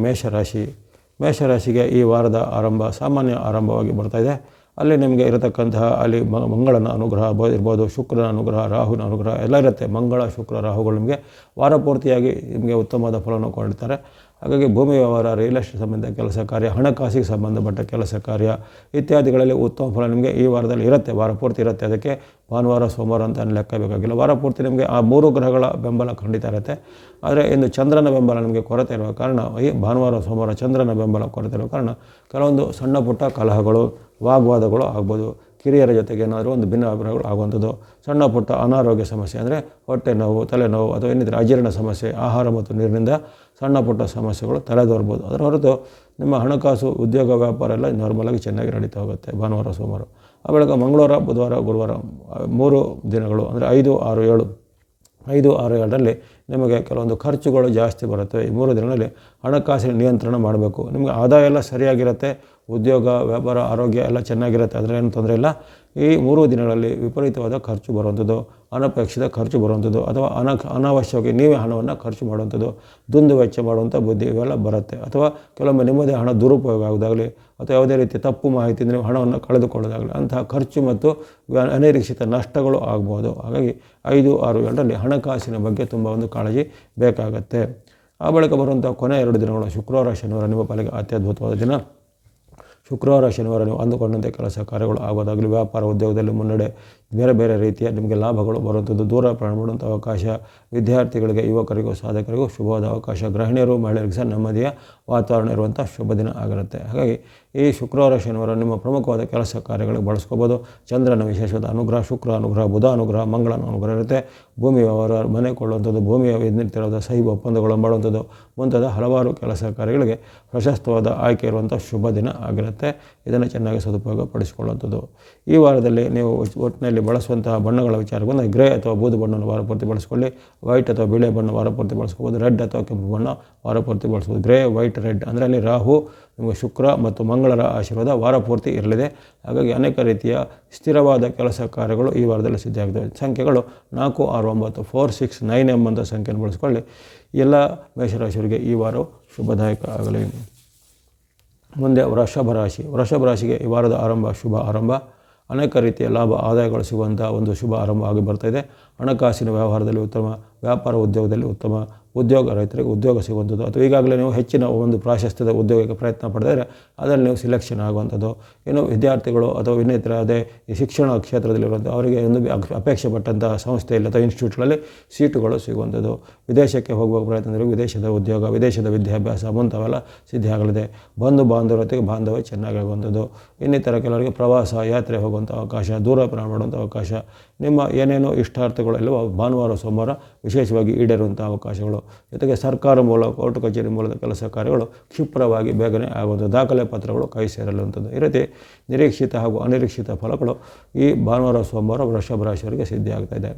ಮೇಷರಾಶಿಗೆ ಈ ವಾರದ ಆರಂಭ ಸಾಮಾನ್ಯ ಆರಂಭವಾಗಿ ಬರ್ತಾಯಿದೆ. ಅಲ್ಲಿ ನಿಮಗೆ ಇರತಕ್ಕಂತಹ ಅಲ್ಲಿ ಮಂಗಳನ ಅನುಗ್ರಹ ಇರ್ಬೋದು, ಶುಕ್ರನ ಅನುಗ್ರಹ, ರಾಹುವಿನ ಅನುಗ್ರಹ ಎಲ್ಲ ಇರುತ್ತೆ. ಮಂಗಳ, ಶುಕ್ರ, ರಾಹುಗಳು ನಿಮಗೆ ವಾರ ಪೂರ್ತಿಯಾಗಿ ನಿಮಗೆ ಉತ್ತಮವಾದ ಫಲವನ್ನು ಕೊಡ್ತಾರೆ. ಹಾಗಾಗಿ ಭೂಮಿ ವ್ಯವಹಾರ, ರಿಯಲ್ ಎಸ್ಟೇಟ್ ಸಂಬಂಧ ಕೆಲಸ ಕಾರ್ಯ, ಹಣಕಾಸಿಗೆ ಸಂಬಂಧಪಟ್ಟ ಕೆಲಸ ಕಾರ್ಯ ಇತ್ಯಾದಿಗಳಲ್ಲಿ ಉತ್ತಮ ಫಲ ನಿಮಗೆ ಈ ವಾರದಲ್ಲಿ ಇರುತ್ತೆ. ವಾರ ಪೂರ್ತಿ ಇರುತ್ತೆ. ಅದಕ್ಕೆ ಭಾನುವಾರ, ಸೋಮವಾರ ಅಂತ ಲೆಕ್ಕ ಬೇಕಾಗಿಲ್ಲ. ವಾರ ಪೂರ್ತಿ ನಿಮಗೆ ಆ 3 ಗ್ರಹಗಳ ಬೆಂಬಲ ಖಂಡಿತ ಇರುತ್ತೆ. ಆದರೆ ಇನ್ನು ಚಂದ್ರನ ಬೆಂಬಲ ನಿಮಗೆ ಕೊರತೆ ಇರುವ ಕಾರಣ ಈ ಭಾನುವಾರ, ಸೋಮವಾರ ಚಂದ್ರನ ಬೆಂಬಲ ಕೊರತೆ ಇರುವ ಕಾರಣ ಕೆಲವೊಂದು ಸಣ್ಣ ಪುಟ್ಟ ಕಲಹಗಳು, ವಾಗ್ವಾದಗಳು ಆಗ್ಬೋದು. ಕಿರಿಯರ ಜೊತೆಗೆ ಏನಾದರೂ ಒಂದು ಭಿನ್ನ ಅಭಿಪ್ರಾಯಗಳು ಆಗುವಂಥದ್ದು, ಸಣ್ಣ ಪುಟ್ಟ ಅನಾರೋಗ್ಯ ಸಮಸ್ಯೆ ಅಂದರೆ ಹೊಟ್ಟೆ ನೋವು, ತಲೆನೋವು ಅಥವಾ ಇನ್ನಿತರ ಅಜೀರ್ಣ ಸಮಸ್ಯೆ, ಆಹಾರ ಮತ್ತು ನೀರಿನಿಂದ ಸಣ್ಣ ಪುಟ್ಟ ಸಮಸ್ಯೆಗಳು ತಲೆದೋರ್ಬೋದು. ಅದರ ಹೊರತು ನಿಮ್ಮ ಹಣಕಾಸು, ಉದ್ಯೋಗ, ವ್ಯಾಪಾರ ಎಲ್ಲ ನಾರ್ಮಲಾಗಿ ಚೆನ್ನಾಗಿ ನಡೀತಾ ಹೋಗುತ್ತೆ ಭಾನುವಾರ, ಸೋಮವಾರ. ಆ ಬಳಿಕ ಮಂಗಳವಾರ, ಬುಧವಾರ, ಗುರುವಾರ 3 ದಿನಗಳು ಅಂದರೆ 5, 6, 7 5, 6, 7ರಲ್ಲಿ ನಿಮಗೆ ಕೆಲವೊಂದು ಖರ್ಚುಗಳು ಜಾಸ್ತಿ ಬರುತ್ತೆ. ಈ 3 ದಿನಗಳಲ್ಲಿ ಹಣಕಾಸಿನ ನಿಯಂತ್ರಣ ಮಾಡಬೇಕು. ನಿಮಗೆ ಆದಾಯ ಎಲ್ಲ ಸರಿಯಾಗಿರುತ್ತೆ, ಉದ್ಯೋಗ, ವ್ಯಾಪಾರ, ಆರೋಗ್ಯ ಎಲ್ಲ ಚೆನ್ನಾಗಿರುತ್ತೆ, ಅದರೇನು ತೊಂದರೆ ಇಲ್ಲ. ಈ 3 ದಿನಗಳಲ್ಲಿ ವಿಪರೀತವಾದ ಖರ್ಚು ಬರುವಂಥದ್ದು, ಅನಪೇಕ್ಷಿತ ಖರ್ಚು ಬರುವಂಥದ್ದು, ಅಥವಾ ಅನಾವಶ್ಯಕವಾಗಿ ನೀವೇ ಹಣವನ್ನು ಖರ್ಚು ಮಾಡುವಂಥದ್ದು, ದುಂದು ವೆಚ್ಚ ಮಾಡುವಂಥ ಬುದ್ಧಿ ಇವೆಲ್ಲ ಬರುತ್ತೆ. ಅಥವಾ ಕೆಲವೊಮ್ಮೆ ನಿಮ್ಮದೇ ಹಣ ದುರುಪಯೋಗ ಆಗೋದಾಗಲಿ, ಅಥವಾ ಯಾವುದೇ ರೀತಿ ತಪ್ಪು ಮಾಹಿತಿಯಿಂದ ನೀವು ಹಣವನ್ನು ಕಳೆದುಕೊಳ್ಳೋದಾಗಲಿ, ಅಂತಹ ಖರ್ಚು ಮತ್ತು ಅನಿರೀಕ್ಷಿತ ನಷ್ಟಗಳು ಆಗ್ಬೋದು. ಹಾಗಾಗಿ 5, 6, 7ರಲ್ಲಿ ಹಣಕಾಸಿನ ಬಗ್ಗೆ ತುಂಬ ಒಂದು ಕಾಳಜಿ ಬೇಕಾಗತ್ತೆ. ಆ ಬಳಿಕ ಬರುವಂಥ ಕೊನೆ 2 ದಿನಗಳು ಶುಕ್ರವಾರ, ಶನಿವಾರ ನಿಮ್ಮ ಪಾಲಿಗೆ ಅತ್ಯದ್ಭುತವಾದ ದಿನ. ಶುಕ್ರವಾರ, ಶನಿವಾರ ನೀವು ಅಂದುಕೊಂಡಂತೆ ಕೆಲಸ ಕಾರ್ಯಗಳು ಆಗೋದಾಗಲಿ, ವ್ಯಾಪಾರ ಉದ್ಯೋಗದಲ್ಲಿ ಮುನ್ನಡೆ, ಬೇರೆ ಬೇರೆ ರೀತಿಯ ನಿಮಗೆ ಲಾಭಗಳು ಬರುವಂಥದ್ದು, ದೂರ ಪ್ರಯಾಣ ಮಾಡುವಂಥ ಅವಕಾಶ, ವಿದ್ಯಾರ್ಥಿಗಳಿಗೆ, ಯುವಕರಿಗೂ, ಸಾಧಕರಿಗೂ ಶುಭವಾದ ಅವಕಾಶ, ಗೃಹಿಣಿಯರು, ಮಹಿಳೆಯರಿಗೆ ಸಹ ನೆಮ್ಮದಿಯ ವಾತಾವರಣ ಇರುವಂಥ ಶುಭ ದಿನ ಆಗಿರುತ್ತೆ. ಹಾಗಾಗಿ ಈ ಶುಕ್ರವಾರ, ಶನಿವಾರ ನಿಮ್ಮ ಪ್ರಮುಖವಾದ ಕೆಲಸ ಕಾರ್ಯಗಳಿಗೆ ಬಳಸ್ಕೋಬೋದು. ಚಂದ್ರನ ವಿಶೇಷವಾದ ಅನುಗ್ರಹ, ಶುಕ್ರ ಅನುಗ್ರಹ, ಬುಧ ಅನುಗ್ರಹ, ಮಂಗಳನ ಅನುಗ್ರಹ ಇರುತ್ತೆ. ಭೂಮಿ ವ್ಯವಹಾರ, ಮನೆ ಕೊಳ್ಳುವಂಥದ್ದು, ಭೂಮಿಯ ನಿರ್ತಿರೋದ ಸಹಿ ಒಪ್ಪಂದಗಳು ಮಾಡುವಂಥದ್ದು ಮುಂತಾದ ಹಲವಾರು ಕೆಲಸ ಕಾರ್ಯಗಳಿಗೆ ಪ್ರಶಸ್ತವಾದ ಆಯ್ಕೆ ಇರುವಂಥ ಶುಭ ದಿನ ಆಗಿರುತ್ತೆ. ಇದನ್ನು ಚೆನ್ನಾಗಿ ಸದುಪಯೋಗ ಪಡಿಸಿಕೊಳ್ಳುವಂಥದ್ದು. ಈ ವಾರದಲ್ಲಿ ನೀವು ಒಟ್ಟಿನಲ್ಲಿ ಬಳಸುವಂತಹ ಬಣ್ಣಗಳ ವಿಚಾರ ಬಂದರೆ ಗ್ರೇ ಅಥವಾ ಬೂದು ಬಣ್ಣವನ್ನು ವಾರಪೂರ್ತಿ ಬಳಸ್ಕೊಳ್ಳಿ. ವೈಟ್ ಅಥವಾ ಬಿಳಿ ಬಣ್ಣ ವಾರಪೂರ್ತಿ ಬಳಸ್ಕೋಬೋದು. ರೆಡ್ ಅಥವಾ ಕೆಂಪು ಬಣ್ಣ ವಾರಪೂರ್ತಿ ಬಳಸ್ಬೋದು. ಗ್ರೇ, ವೈಟ್, ರೆಡ್ ಅಂದರೆ ಅಲ್ಲಿ ರಾಹು, ನಿಮಗೆ ಶುಕ್ರ ಮತ್ತು ಮಂಗಳರ ಆಶೀರ್ವಾದ ವಾರಪೂರ್ತಿ ಇರಲಿದೆ. ಹಾಗಾಗಿ ಅನೇಕ ರೀತಿಯ ಸ್ಥಿರವಾದ ಕೆಲಸ ಕಾರ್ಯಗಳು ಈ ವಾರದಲ್ಲಿ ಸಿದ್ಧಿಯಾಗ್ತವೆ. ಸಂಖ್ಯೆಗಳು 4, 6, 9, 4, 6, 9 ಎಂಬಂಥ ಸಂಖ್ಯೆಯನ್ನು ಬಳಸ್ಕೊಳ್ಳಿ. ಎಲ್ಲ ಮೇಷರಾಶಿಯವರಿಗೆ ಈ ವಾರವು ಶುಭದಾಯಕ ಆಗಲಿ. ಮುಂದೆ ವೃಷಭ ರಾಶಿ. ವೃಷಭ ರಾಶಿಗೆ ಈ ವಾರದ ಆರಂಭ ಶುಭ ಆರಂಭ. ಅನೇಕ ರೀತಿಯ ಲಾಭ ಆದಾಯಗಳು ಸಿಗುವಂಥ ಒಂದು ಶುಭ ಆರಂಭ ಆಗಿ ಬರ್ತಾಯಿದೆ. ಹಣಕಾಸಿನ ವ್ಯವಹಾರದಲ್ಲಿ ಉತ್ತಮ, ವ್ಯಾಪಾರ ಉದ್ಯೋಗದಲ್ಲಿ ಉತ್ತಮ, ಉದ್ಯೋಗ ರೈತರಿಗೆ ಉದ್ಯೋಗ ಸಿಗುವಂಥದ್ದು, ಅಥವಾ ಈಗಾಗಲೇ ನೀವು ಹೆಚ್ಚಿನ ಒಂದು ಪ್ರಾಶಸ್ತ್ಯದ ಉದ್ಯೋಗಕ್ಕೆ ಪ್ರಯತ್ನ ಪಡೆದರೆ ಅದರಲ್ಲಿ ನೀವು ಸಿಲೆಕ್ಷನ್ ಆಗುವಂಥದ್ದು. ಇನ್ನು ವಿದ್ಯಾರ್ಥಿಗಳು ಅಥವಾ ಇನ್ನಿತರ ಅದೇ ಈ ಶಿಕ್ಷಣ ಕ್ಷೇತ್ರದಲ್ಲಿರುವಂಥ ಅವರಿಗೆ ಒಂದು ಅಪೇಕ್ಷೆ ಪಟ್ಟಂಥ ಸಂಸ್ಥೆಯಲ್ಲಿ ಅಥವಾ ಇನ್ಸ್ಟಿಟ್ಯೂಟ್ಗಳಲ್ಲಿ ಸೀಟುಗಳು ಸಿಗುವಂಥದ್ದು. ವಿದೇಶಕ್ಕೆ ಹೋಗುವ ಪ್ರಯತ್ನದಲ್ಲಿ ವಿದೇಶದ ಉದ್ಯೋಗ, ವಿದೇಶದ ವಿದ್ಯಾಭ್ಯಾಸ ಮುಂತಾವೆಲ್ಲ ಸಿದ್ಧಿ ಆಗಲಿದೆ. ಬಂಧು ಬಾಂಧವರೊತ್ತಿಗೆ ಬಾಂಧವ್ಯ ಚೆನ್ನಾಗಾಗುವಂಥದ್ದು. ಇನ್ನಿತರ ಕೆಲವರಿಗೆ ಪ್ರವಾಸ, ಯಾತ್ರೆ ಹೋಗುವಂಥ ಅವಕಾಶ, ದೂರ ಪ್ರಯಾಣ ಮಾಡುವಂಥ ಅವಕಾಶ, ನಿಮ್ಮ ಏನೇನೋ ಇಷ್ಟಾರ್ಥಗಳೆಲ್ಲವೂ ಭಾನುವಾರ, ಸೋಮವಾರ ವಿಶೇಷವಾಗಿ ಈಡೇರುವಂಥ ಅವಕಾಶಗಳು. ಜೊತೆಗೆ ಸರ್ಕಾರ ಮೂಲಕ, ಕೋರ್ಟ್ ಕಚೇರಿ ಮೂಲದ ಕೆಲಸ ಕಾರ್ಯಗಳು ಕ್ಷಿಪ್ರವಾಗಿ ಬೇಗನೆ ಆಗುವಂಥ, ದಾಖಲೆ ಪತ್ರಗಳು ಕೈ ಸೇರಲುವಂಥದ್ದು. ಈ ರೀತಿ ನಿರೀಕ್ಷಿತ ಹಾಗೂ ಅನಿರೀಕ್ಷಿತ ಫಲಗಳು ಈ ಭಾನುವಾರ, ಸೋಮವಾರ ವೃಷಭ ರಾಶಿಯವರಿಗೆ ಸಿದ್ಧಿ ಆಗ್ತಾಯಿದೆ.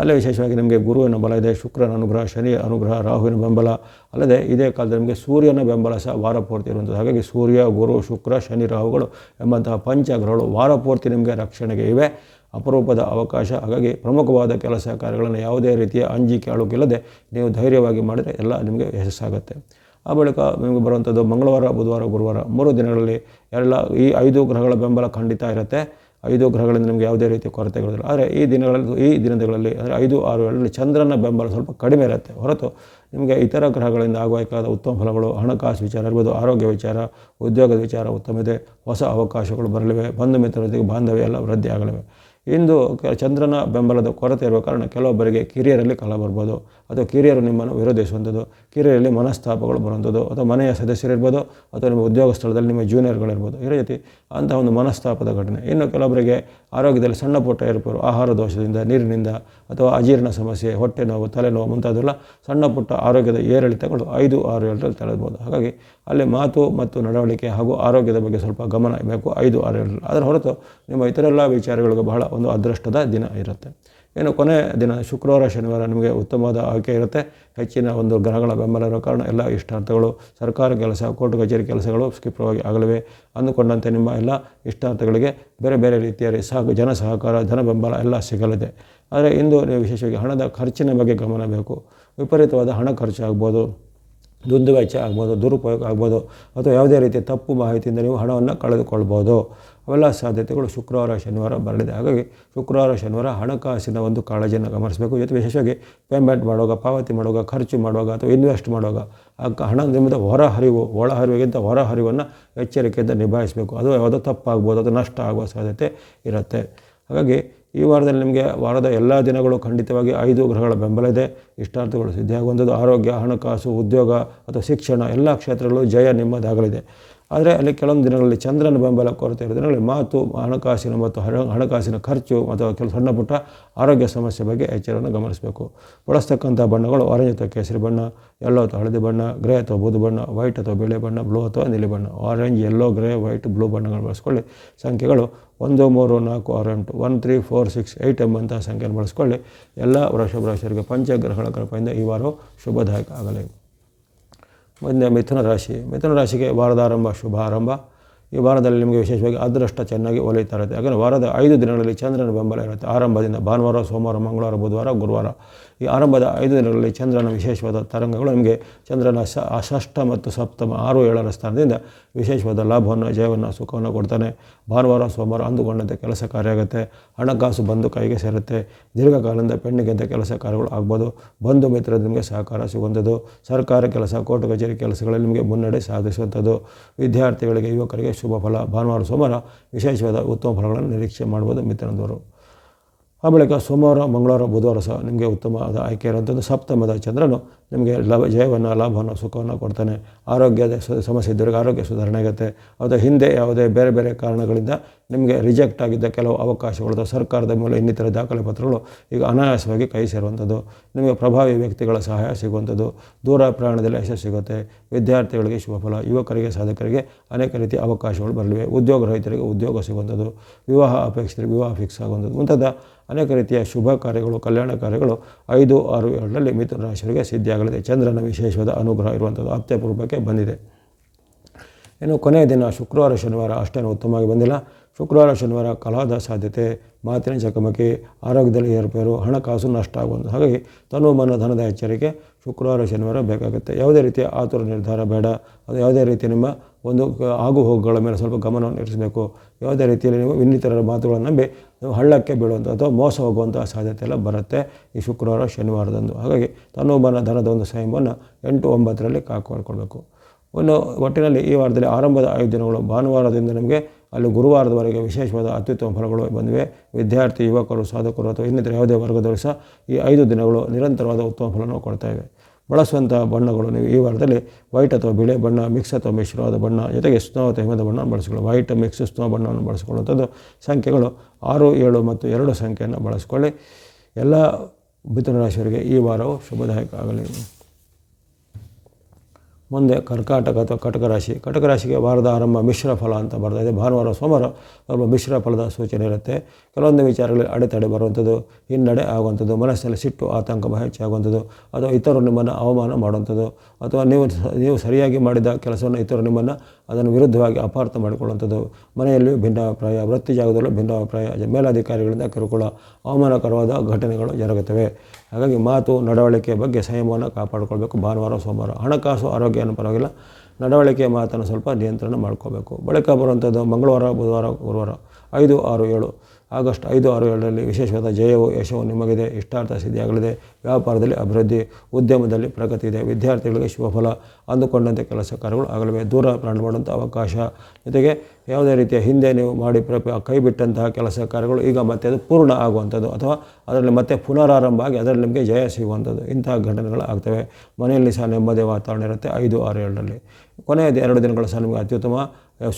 ಅಲ್ಲೇ ವಿಶೇಷವಾಗಿ ನಿಮಗೆ ಗುರುವಿನ ಬಲ ಇದೆ, ಶುಕ್ರನ ಅನುಗ್ರಹ, ಶನಿಯ ಅನುಗ್ರಹ, ರಾಹುವಿನ ಬೆಂಬಲ, ಅಲ್ಲದೆ ಇದೇ ಕಾಲದಲ್ಲಿ ನಿಮಗೆ ಸೂರ್ಯನ ಬೆಂಬಲ ಸಹ ವಾರಪೂರ್ತಿ ಇರುವಂಥದ್ದು. ಹಾಗಾಗಿ ಸೂರ್ಯ, ಗುರು, ಶುಕ್ರ, ಶನಿ, ರಾಹುಗಳು ಎಂಬಂತಹ ಪಂಚಗ್ರಹಗಳು ವಾರಪೂರ್ತಿ ನಿಮಗೆ ರಕ್ಷಣೆಗೆ ಇವೆ. ಅಪರೂಪದ ಅವಕಾಶ. ಹಾಗಾಗಿ ಪ್ರಮುಖವಾದ ಕೆಲಸ ಕಾರ್ಯಗಳನ್ನು ಯಾವುದೇ ರೀತಿಯ ಅಂಜಿಕೆ ಅಳುಕಿಲ್ಲದೆ ನೀವು ಧೈರ್ಯವಾಗಿ ಮಾಡಿದರೆ ಎಲ್ಲ ನಿಮಗೆ ಯಶಸ್ಸಾಗುತ್ತೆ. ಆ ಬಳಿಕ ನಿಮಗೆ ಬರುವಂಥದ್ದು ಮಂಗಳವಾರ, ಬುಧವಾರ, ಗುರುವಾರ 3 ದಿನಗಳಲ್ಲಿ ಎಲ್ಲ ಈ 5 ಗ್ರಹಗಳ ಬೆಂಬಲ ಖಂಡಿತ ಇರುತ್ತೆ. 5 ಗ್ರಹಗಳಿಂದ ನಿಮಗೆ ಯಾವುದೇ ರೀತಿಯ ಕೊರತೆಗಳಿಲ್ಲ. ಆದರೆ ಈ ದಿನಗಳಲ್ಲಿ ಅಂದರೆ 5, 6, 7ರಲ್ಲಿ ಚಂದ್ರನ ಬೆಂಬಲ ಸ್ವಲ್ಪ ಕಡಿಮೆ ಇರುತ್ತೆ. ಹೊರತು ನಿಮಗೆ ಇತರ ಗ್ರಹಗಳಿಂದ ಆಗಬೇಕಾದ ಉತ್ತಮ ಫಲಗಳು, ಹಣಕಾಸು ವಿಚಾರ ಇರ್ಬೋದು, ಆರೋಗ್ಯ ವಿಚಾರ, ಉದ್ಯೋಗದ ವಿಚಾರ ಉತ್ತಮ ಇದೆ. ಹೊಸ ಅವಕಾಶಗಳು ಬರಲಿವೆ. ಬಂಧು ಮಿತ್ರರೊಂದಿಗೆ ಬಾಂಧವ್ಯ ಎಲ್ಲ ವೃದ್ಧಿ ಆಗಲಿವೆ. ಇಂದು ಚಂದ್ರನ ಬೆಂಬಲದ ಕೊರತೆ ಇರುವ ಕಾರಣ ಕೆಲವೊಬ್ಬರಿಗೆ ಕಿರಿಯರಲ್ಲಿ ಕಲ ಬರ್ಬೋದು, ಅಥವಾ ಕಿರಿಯರು ನಿಮ್ಮನ್ನು ವಿರೋಧಿಸುವಂಥದ್ದು, ಕಿರಿಯರಲ್ಲಿ ಮನಸ್ತಾಪಗಳು ಬರುವಂಥದ್ದು, ಅಥವಾ ಮನೆಯ ಸದಸ್ಯರಿರ್ಬೋದು, ಅಥವಾ ನಿಮ್ಮ ಉದ್ಯೋಗ ಸ್ಥಳದಲ್ಲಿ ನಿಮ್ಮ ಜೂನಿಯರ್ಗಳಿರ್ಬೋದು. ಈ ರೀತಿ ಅಂತಹ ಒಂದು ಮನಸ್ತಾಪದ ಘಟನೆ. ಇನ್ನು ಕೆಲವೊಬ್ಬರಿಗೆ ಆರೋಗ್ಯದಲ್ಲಿ ಸಣ್ಣ ಪುಟ್ಟ ಏರುಪೇರು, ಆಹಾರ ದೋಷದಿಂದ, ನೀರಿನಿಂದ, ಅಥವಾ ಅಜೀರ್ಣ ಸಮಸ್ಯೆ, ಹೊಟ್ಟೆ ನೋವು, ತಲೆನೋವು ಮುಂತಾದೆಲ್ಲ ಸಣ್ಣ ಪುಟ್ಟ ಆರೋಗ್ಯದ ಏರಿಳಿತಗಳು 5, 6, 7ರಲ್ಲಿ ತಲೆಬೋದು. ಹಾಗಾಗಿ ಅಲ್ಲಿ ಮಾತು ಮತ್ತು ನಡವಳಿಕೆ ಹಾಗೂ ಆರೋಗ್ಯದ ಬಗ್ಗೆ ಸ್ವಲ್ಪ ಗಮನ ಬೇಕು 5, 6, 7ರಲ್ಲಿ. ಅದರ ಹೊರತು ನಿಮ್ಮ ಇತರೆಲ್ಲ ವಿಚಾರಗಳಿಗೆ ಬಹಳ ಒಂದು ಅದೃಷ್ಟದ ದಿನ ಇರುತ್ತೆ. ಇನ್ನು ಕೊನೆಯ ದಿನ ಶುಕ್ರವಾರ, ಶನಿವಾರ ನಿಮಗೆ ಉತ್ತಮವಾದ ಆಯ್ಕೆ ಇರುತ್ತೆ. ಹೆಚ್ಚಿನ ಒಂದು ಗ್ರಹಗಳ ಬೆಂಬಲ ಇರೋ ಕಾರಣ ಎಲ್ಲ ಇಷ್ಟಾರ್ಥಗಳು, ಸರ್ಕಾರ ಕೆಲಸ, ಕೋರ್ಟ್ ಕಚೇರಿ ಕೆಲಸಗಳು ಕ್ಷಿಪ್ರವಾಗಿ ಆಗಲಿವೆ. ಅಂದುಕೊಂಡಂತೆ ನಿಮ್ಮ ಎಲ್ಲ ಇಷ್ಟಾರ್ಥಗಳಿಗೆ ಬೇರೆ ಬೇರೆ ರೀತಿಯ ಜನ ಸಹಕಾರ, ಧನ ಬೆಂಬಲ ಎಲ್ಲ ಸಿಗಲಿದೆ. ಆದರೆ ಇಂದು ನೀವು ವಿಶೇಷವಾಗಿ ಹಣದ ಖರ್ಚಿನ ಬಗ್ಗೆ ಗಮನ ಬೇಕು. ವಿಪರೀತವಾದ ಹಣ ಖರ್ಚು ಆಗ್ಬೋದು, ದುಂದು ವೆಚ್ಚ ಆಗ್ಬೋದು, ದುರುಪಯೋಗ ಆಗ್ಬೋದು, ಅಥವಾ ಯಾವುದೇ ರೀತಿಯ ತಪ್ಪು ಮಾಹಿತಿಯಿಂದ ನೀವು ಹಣವನ್ನು ಕಳೆದುಕೊಳ್ಬೋದು. ಅವೆಲ್ಲ ಸಾಧ್ಯತೆಗಳು ಶುಕ್ರವಾರ, ಶನಿವಾರ ಬರಲಿದೆ. ಹಾಗಾಗಿ ಶುಕ್ರವಾರ, ಶನಿವಾರ ಹಣಕಾಸಿನ ಒಂದು ಕಾಳಜಿಯನ್ನು ಗಮನಿಸಬೇಕು. ಜೊತೆ ವಿಶೇಷವಾಗಿ ಪೇಮೆಂಟ್ ಮಾಡುವಾಗ, ಪಾವತಿ ಮಾಡುವಾಗ, ಖರ್ಚು ಮಾಡುವಾಗ, ಅಥವಾ ಇನ್ವೆಸ್ಟ್ ಮಾಡುವಾಗ ಹಣ ನಿಮ್ಮದು ಒಳಹರಿವಿಗಿಂತ ಹೊರಹರಿವನ್ನು ಎಚ್ಚರಿಕೆಯಿಂದ ನಿಭಾಯಿಸಬೇಕು. ಅದು ಯಾವುದೋ ತಪ್ಪಾಗ್ಬೋದು, ಅದು ನಷ್ಟ ಆಗುವ ಸಾಧ್ಯತೆ ಇರುತ್ತೆ. ಹಾಗಾಗಿ ಈ ವಾರದಲ್ಲಿ ನಿಮಗೆ ವಾರದ ಎಲ್ಲ ದಿನಗಳು ಖಂಡಿತವಾಗಿ 5 ಗ್ರಹಗಳ ಬೆಂಬಲ ಇದೆ. ಇಷ್ಟಾರ್ಥಗಳು ಸಿದ್ಧಿಯಾಗುವಂಥದ್ದು. ಆರೋಗ್ಯ, ಹಣಕಾಸು, ಉದ್ಯೋಗ ಅಥವಾ ಶಿಕ್ಷಣ ಎಲ್ಲ ಕ್ಷೇತ್ರಗಳಲ್ಲೂ ಜಯ ನಿಮ್ಮದಾಗಲಿದೆ. ಆದರೆ ಅಲ್ಲಿ ಕೆಲವೊಂದು ದಿನಗಳಲ್ಲಿ ಚಂದ್ರನ ಬೆಂಬಲ ಕೊರತೆ ಇರೋ ದಿನಗಳಲ್ಲಿ ಮಾತು, ಹಣಕಾಸಿನ ಮತ್ತು ಹಣಕಾಸಿನ ಖರ್ಚು ಅಥವಾ ಕೆಲವು ಸಣ್ಣ ಪುಟ್ಟ ಆರೋಗ್ಯ ಸಮಸ್ಯೆ ಬಗ್ಗೆ ಎಚ್ಚರವನ್ನು ಗಮನಿಸಬೇಕು. ಬಳಸ್ತಕ್ಕಂಥ ಬಣ್ಣಗಳು ಆರೆಂಜ್ ಅಥವಾ ಕೇಸರಿ ಬಣ್ಣ, ಯೆಲ್ಲೋ ಅಥವಾ ಹಳದಿ ಬಣ್ಣ, ಗ್ರೇ ಅಥವಾ ಬೂದು ಬಣ್ಣ, ವೈಟ್ ಅಥವಾ ಬಿಳಿ ಬಣ್ಣ, ಬ್ಲೂ ಅಥವಾ ನೀಲಿ ಬಣ್ಣ. Orange, yellow, grey, white, blue ಬಣ್ಣಗಳನ್ನು ಬಳಸ್ಕೊಳ್ಳಿ. ಸಂಖ್ಯೆಗಳು 1, 3, 4, 6, 8, 1, 3, 4, 6, 8 ಎಂಬಂಥ ಸಂಖ್ಯೆಯನ್ನು ಬಳಸ್ಕೊಳ್ಳಿ. ಎಲ್ಲ ವೃಷಭ ರಾಶಿಯವರಿಗೆ ಪಂಚಗ್ರಹಗಳ ಕೃಪೆಯಿಂದ ಈ ವಾರವು ಶುಭದಾಯಕ ಆಗಲಿ. ಮುಂದೆ ಮಿಥುನ ರಾಶಿ. ಮಿಥುನ ರಾಶಿಗೆ ವಾರದ ಆರಂಭ ಶುಭ ಆರಂಭ. ಈ ವಾರದಲ್ಲಿ ನಿಮಗೆ ವಿಶೇಷವಾಗಿ ಅದೃಷ್ಟ ಚೆನ್ನಾಗಿ ಒಲಿತಾ ಇರುತ್ತೆ. ಯಾಕಂದರೆ ವಾರದ 5 ದಿನಗಳಲ್ಲಿ ಚಂದ್ರನ ಬೆಂಬಲ ಇರುತ್ತೆ. ಆರಂಭದಿಂದ ಭಾನುವಾರ, ಸೋಮವಾರ, ಮಂಗಳವಾರ, ಬುಧವಾರ, ಗುರುವಾರ ಈ ಆರಂಭದ 5 ದಿನಗಳಲ್ಲಿ ಚಂದ್ರನ ವಿಶೇಷವಾದ ತರಂಗಗಳು ನಿಮಗೆ ಚಂದ್ರನ ಷಷ್ಠ ಮತ್ತು ಸಪ್ತಮ 6, 7ರ ಸ್ಥಾನದಿಂದ ವಿಶೇಷವಾದ ಲಾಭವನ್ನು, ಜಯವನ್ನು, ಸುಖವನ್ನು ಕೊಡ್ತಾನೆ. ಭಾನುವಾರ, ಸೋಮವಾರ ಅಂದುಕೊಂಡಂತೆ ಕೆಲಸ ಕಾರ್ಯ ಆಗುತ್ತೆ. ಹಣಕಾಸು ಬಂದು ಕೈಗೆ ಸೇರುತ್ತೆ. ದೀರ್ಘಕಾಲದಿಂದ ಪೆಂಡಿಂಗಿದ್ದ ಕೆಲಸ ಕಾರ್ಯಗಳು ಆಗ್ಬೋದು. ಬಂಧು ಮಿತ್ರರು ನಿಮಗೆ ಸಹಕಾರ ಸಿಗುವಂಥದ್ದು. ಸರ್ಕಾರ ಕೆಲಸ, ಕೋರ್ಟ್ ಕಚೇರಿ ಕೆಲಸಗಳಲ್ಲಿ ನಿಮಗೆ ಮುನ್ನಡೆ ಸಾಧಿಸುವಂಥದ್ದು. ವಿದ್ಯಾರ್ಥಿಗಳಿಗೆ, ಯುವಕರಿಗೆ ಶುಭ ಫಲ. ಭಾನುವಾರ, ಸೋಮವಾರ ವಿಶೇಷವಾದ ಉತ್ತಮ ಫಲಗಳನ್ನು ನಿರೀಕ್ಷೆ ಮಾಡ್ಬೋದು ಮಿತ್ರನದವರು. ಆ ಬಳಿಕ ಸೋಮವಾರ, ಮಂಗಳವಾರ, ಬುಧವಾರ ಸಹ ನಿಮಗೆ ಉತ್ತಮವಾದ ಆಯ್ಕೆ ಇರುವಂಥದ್ದು. ಸಪ್ತಮದ ಚಂದ್ರನು ನಿಮಗೆ ಜಯವನ್ನು, ಲಾಭವನ್ನು, ಸುಖವನ್ನು ಕೊಡ್ತಾನೆ. ಆರೋಗ್ಯದ ಸಮಸ್ಯೆ ಇದ್ದವರಿಗೆ ಆರೋಗ್ಯ ಸುಧಾರಣೆ ಆಗುತ್ತೆ. ಅಥವಾ ಹಿಂದೆ ಯಾವುದೇ ಬೇರೆ ಬೇರೆ ಕಾರಣಗಳಿಂದ ನಿಮಗೆ ರಿಜೆಕ್ಟ್ ಆಗಿದ್ದ ಕೆಲವು ಅವಕಾಶಗಳು ಸರ್ಕಾರದ ಮೂಲ ಇನ್ನಿತರ ದಾಖಲೆ ಪತ್ರಗಳು ಈಗ ಅನಾಯಾಸವಾಗಿ ಕೈ ಸೇರುವಂಥದ್ದು. ನಿಮಗೆ ಪ್ರಭಾವಿ ವ್ಯಕ್ತಿಗಳ ಸಹಾಯ ಸಿಗುವಂಥದ್ದು. ದೂರ ಪ್ರಯಾಣದಲ್ಲಿ ಯಶಸ್ಸು ಸಿಗುತ್ತೆ. ವಿದ್ಯಾರ್ಥಿಗಳಿಗೆ ಶುಭ ಫಲ. ಯುವಕರಿಗೆ, ಸಾಧಕರಿಗೆ ಅನೇಕ ರೀತಿಯ ಅವಕಾಶಗಳು ಬರಲಿವೆ. ಉದ್ಯೋಗ ರಹಿತರಿಗೆ ಉದ್ಯೋಗ ಸಿಗುವಂಥದ್ದು. ವಿವಾಹ ಅಪೇಕ್ಷಿತರಿಗೆ ವಿವಾಹ ಫಿಕ್ಸ್ ಆಗುವಂಥದ್ದು. ಮುಂತಾದ ಅನೇಕ ರೀತಿಯ ಶುಭ ಕಾರ್ಯಗಳು, ಕಲ್ಯಾಣ ಕಾರ್ಯಗಳು 5, 6, 7ರಲ್ಲಿ ಮಿಥುನ ರಾಶಿಯವರಿಗೆ ಸಿದ್ಧಿಯಾಗಲಿದೆ. ಚಂದ್ರನ ವಿಶೇಷವಾದ ಅನುಗ್ರಹ ಇರುವಂಥದ್ದು ಅತ್ಯಪೂರ್ವಕ್ಕೆ ಬಂದಿದೆ. ಇನ್ನು ಕೊನೆಯ ದಿನ ಶುಕ್ರವಾರ, ಶನಿವಾರ ಅಷ್ಟೇನು ಉತ್ತಮವಾಗಿ ಬಂದಿಲ್ಲ. ಶುಕ್ರವಾರ, ಶನಿವಾರ ಕಲಹದ ಸಾಧ್ಯತೆ, ಮಾತಿನ ಚಕಮಕಿ, ಆರೋಗ್ಯದಲ್ಲಿ ಏರುಪೇರು, ಹಣಕಾಸು ನಷ್ಟ ಆಗುವುದು. ಹಾಗಾಗಿ ತನುಮನ ಧನದ ಎಚ್ಚರಿಕೆ ಶುಕ್ರವಾರ, ಶನಿವಾರ ಬೇಕಾಗುತ್ತೆ. ಯಾವುದೇ ರೀತಿಯ ಆತುರ ನಿರ್ಧಾರ ಬೇಡ. ಅದು ಯಾವುದೇ ರೀತಿ ನಿಮ್ಮ ಒಂದು ಆಗು ಹೋಗುಗಳ ಮೇಲೆ ಸ್ವಲ್ಪ ಗಮನವನ್ನು ಇರಿಸಬೇಕು. ಯಾವುದೇ ರೀತಿಯಲ್ಲಿ ನೀವು ಇನ್ನಿತರರ ಮಾತುಗಳನ್ನು ನಂಬಿ ನೀವು ಹಳ್ಳಕ್ಕೆ ಬೀಳುವಂಥ ಅಥವಾ ಮೋಸ ಹೋಗುವಂಥ ಸಾಧ್ಯತೆ ಎಲ್ಲ ಬರುತ್ತೆ ಈ ಶುಕ್ರವಾರ, ಶನಿವಾರದಂದು. ಹಾಗಾಗಿ ತನುಮನ ಧನದ ಒಂದು ಸಂಯಮವನ್ನು 8, 9ರಲ್ಲಿ ಕಾಪಾಡಿಕೊಳ್ಬೇಕು. ಇನ್ನು ಒಟ್ಟಿನಲ್ಲಿ ಈ ವಾರದಲ್ಲಿ ಆರಂಭದ 5 ದಿನಗಳು ಭಾನುವಾರದಿಂದ ನಮಗೆ ಅಲ್ಲಿ ಗುರುವಾರದವರೆಗೆ ವಿಶೇಷವಾದ ಅತ್ಯುತ್ತಮ ಫಲಗಳು ಬಂದಿವೆ. ವಿದ್ಯಾರ್ಥಿ, ಯುವಕರು, ಸಾಧಕರು ಅಥವಾ ಇನ್ನಿತರ ಯಾವುದೇ ವರ್ಗದವರು ಸಹ ಈ 5 ದಿನಗಳು ನಿರಂತರವಾದ ಉತ್ತಮ ಫಲವನ್ನು ಕೊಡ್ತಾ ಇವೆ. ಬಳಸುವಂಥ ಬಣ್ಣಗಳು ನೀವು ಈ ವಾರದಲ್ಲಿ ವೈಟ್ ಅಥವಾ ಬಿಳಿ ಬಣ್ಣ, ಮಿಕ್ಸ್ ಅಥವಾ ಮಿಶ್ರವಾದ ಬಣ್ಣ, ಜೊತೆಗೆ ಸ್ನೋ ಅಥವಾ ಹಿಮದ ಬಣ್ಣವನ್ನು ಬಳಸಿಕೊಳ್ಳಿ. ವೈಟ್ ಮಿಕ್ಸ್ ಸ್ನೋ ಬಣ್ಣವನ್ನು ಬಳಸಿಕೊಳ್ಳುವಂಥದ್ದು. ಸಂಖ್ಯೆಗಳು 6, 7 ಮತ್ತು 2 ಸಂಖ್ಯೆಯನ್ನು ಬಳಸಿಕೊಳ್ಳಿ. ಎಲ್ಲ ಮಿಥುನ ರಾಶಿಯವರಿಗೆ ಈ ವಾರವು ಶುಭದಾಯಕ ಆಗಲಿ. ಮುಂದೆ ಕರ್ಕಾಟಕ ಅಥವಾ ಕಟಕ ರಾಶಿ. ಕಟಕ ರಾಶಿಗೆ ವಾರದ ಆರಂಭ ಮಿಶ್ರ ಫಲ ಅಂತ ಬರ್ತಾಯಿದೆ. ಭಾನುವಾರ, ಸೋಮವಾರ ಸ್ವಲ್ಪ ಮಿಶ್ರ ಫಲದ ಸೂಚನೆ ಇರುತ್ತೆ. ಕೆಲವೊಂದು ವಿಚಾರಗಳಲ್ಲಿ ಅಡೆತಡೆ ಬರುವಂಥದ್ದು, ಹಿನ್ನಡೆ ಆಗುವಂಥದ್ದು, ಮನಸ್ಸಿನಲ್ಲಿ ಸಿಟ್ಟು, ಆತಂಕ ಹೆಚ್ಚಾಗುವಂಥದ್ದು, ಅಥವಾ ಇತರರು ನಿಮ್ಮನ್ನು ಅವಮಾನ ಮಾಡುವಂಥದ್ದು, ಅಥವಾ ನೀವು ಸರಿಯಾಗಿ ಮಾಡಿದ ಕೆಲಸವನ್ನು ಇತರರು ನಿಮ್ಮನ್ನು ಅದನ್ನು ವಿರುದ್ಧವಾಗಿ ಅಪಾರ್ಥ ಮಾಡಿಕೊಳ್ಳುವಂಥದ್ದು. ಮನೆಯಲ್ಲಿ ಭಿನ್ನಾಭಿಪ್ರಾಯ, ವೃತ್ತಿ ಜಾಗದಲ್ಲೂ ಭಿನ್ನಾಭಿಪ್ರಾಯ, ಮೇಲಧಿಕಾರಿಗಳಿಂದ ಕಿರುಕುಳ, ಅವಮಾನಕರವಾದ ಘಟನೆಗಳು ಜರುಗುತ್ತವೆ. ಹಾಗಾಗಿ ಮಾತು, ನಡವಳಿಕೆ ಬಗ್ಗೆ ಸಂಯಮವನ್ನು ಕಾಪಾಡಿಕೊಳ್ಬೇಕು ಭಾನುವಾರ, ಸೋಮವಾರ. ಹಣಕಾಸು, ಆರೋಗ್ಯ ಏನು ಪರವಾಗಿಲ್ಲ. ನಡವಳಿಕೆ ಮಾತನ್ನು ಸ್ವಲ್ಪ ನಿಯಂತ್ರಣ ಮಾಡ್ಕೋಬೇಕು. ಬಳಿಕ ಬರುವಂಥದ್ದು ಮಂಗಳವಾರ, ಬುಧವಾರ, ಗುರುವಾರ 5, 6, 7. ಆಗಸ್ಟ್ 5, 6, 7ರಲ್ಲಿ ವಿಶೇಷವಾದ ಜಯವು, ಯಶವು ನಿಮಗಿದೆ. ಇಷ್ಟಾರ್ಥ ಸಿದ್ಧಿಯಾಗಲಿದೆ. ವ್ಯಾಪಾರದಲ್ಲಿ ಅಭಿವೃದ್ಧಿ, ಉದ್ಯಮದಲ್ಲಿ ಪ್ರಗತಿ ಇದೆ. ವಿದ್ಯಾರ್ಥಿಗಳಿಗೆ ಶುಭ ಫಲ. ಅಂದುಕೊಂಡಂತೆ ಕೆಲಸ ಕಾರ್ಯಗಳು ಆಗಲಿವೆ. ದೂರ ಪ್ರಯಾಣ ಮಾಡುವಂಥ ಅವಕಾಶ, ಜೊತೆಗೆ ಯಾವುದೇ ರೀತಿಯ ಹಿಂದೆ ನೀವು ಮಾಡಿ ಕೈ ಬಿಟ್ಟಂತಹ ಕೆಲಸ ಕಾರ್ಯಗಳು ಈಗ ಮತ್ತೆ ಅದು ಪೂರ್ಣ ಆಗುವಂಥದ್ದು, ಅಥವಾ ಅದರಲ್ಲಿ ಮತ್ತೆ ಪುನರಾರಂಭ ಆಗಿ ಅದರಲ್ಲಿ ನಿಮಗೆ ಜಯ ಸಿಗುವಂಥದ್ದು, ಇಂತಹ ಘಟನೆಗಳು ಆಗ್ತವೆ. ಮನೆಯಲ್ಲಿ ಸಹ ನೆಮ್ಮದಿ ವಾತಾವರಣ ಇರುತ್ತೆ 5, 6, 7ರಲ್ಲಿ. ಕೊನೆಯ 2 ದಿನಗಳು ಸಹ ನಿಮಗೆ ಅತ್ಯುತ್ತಮ.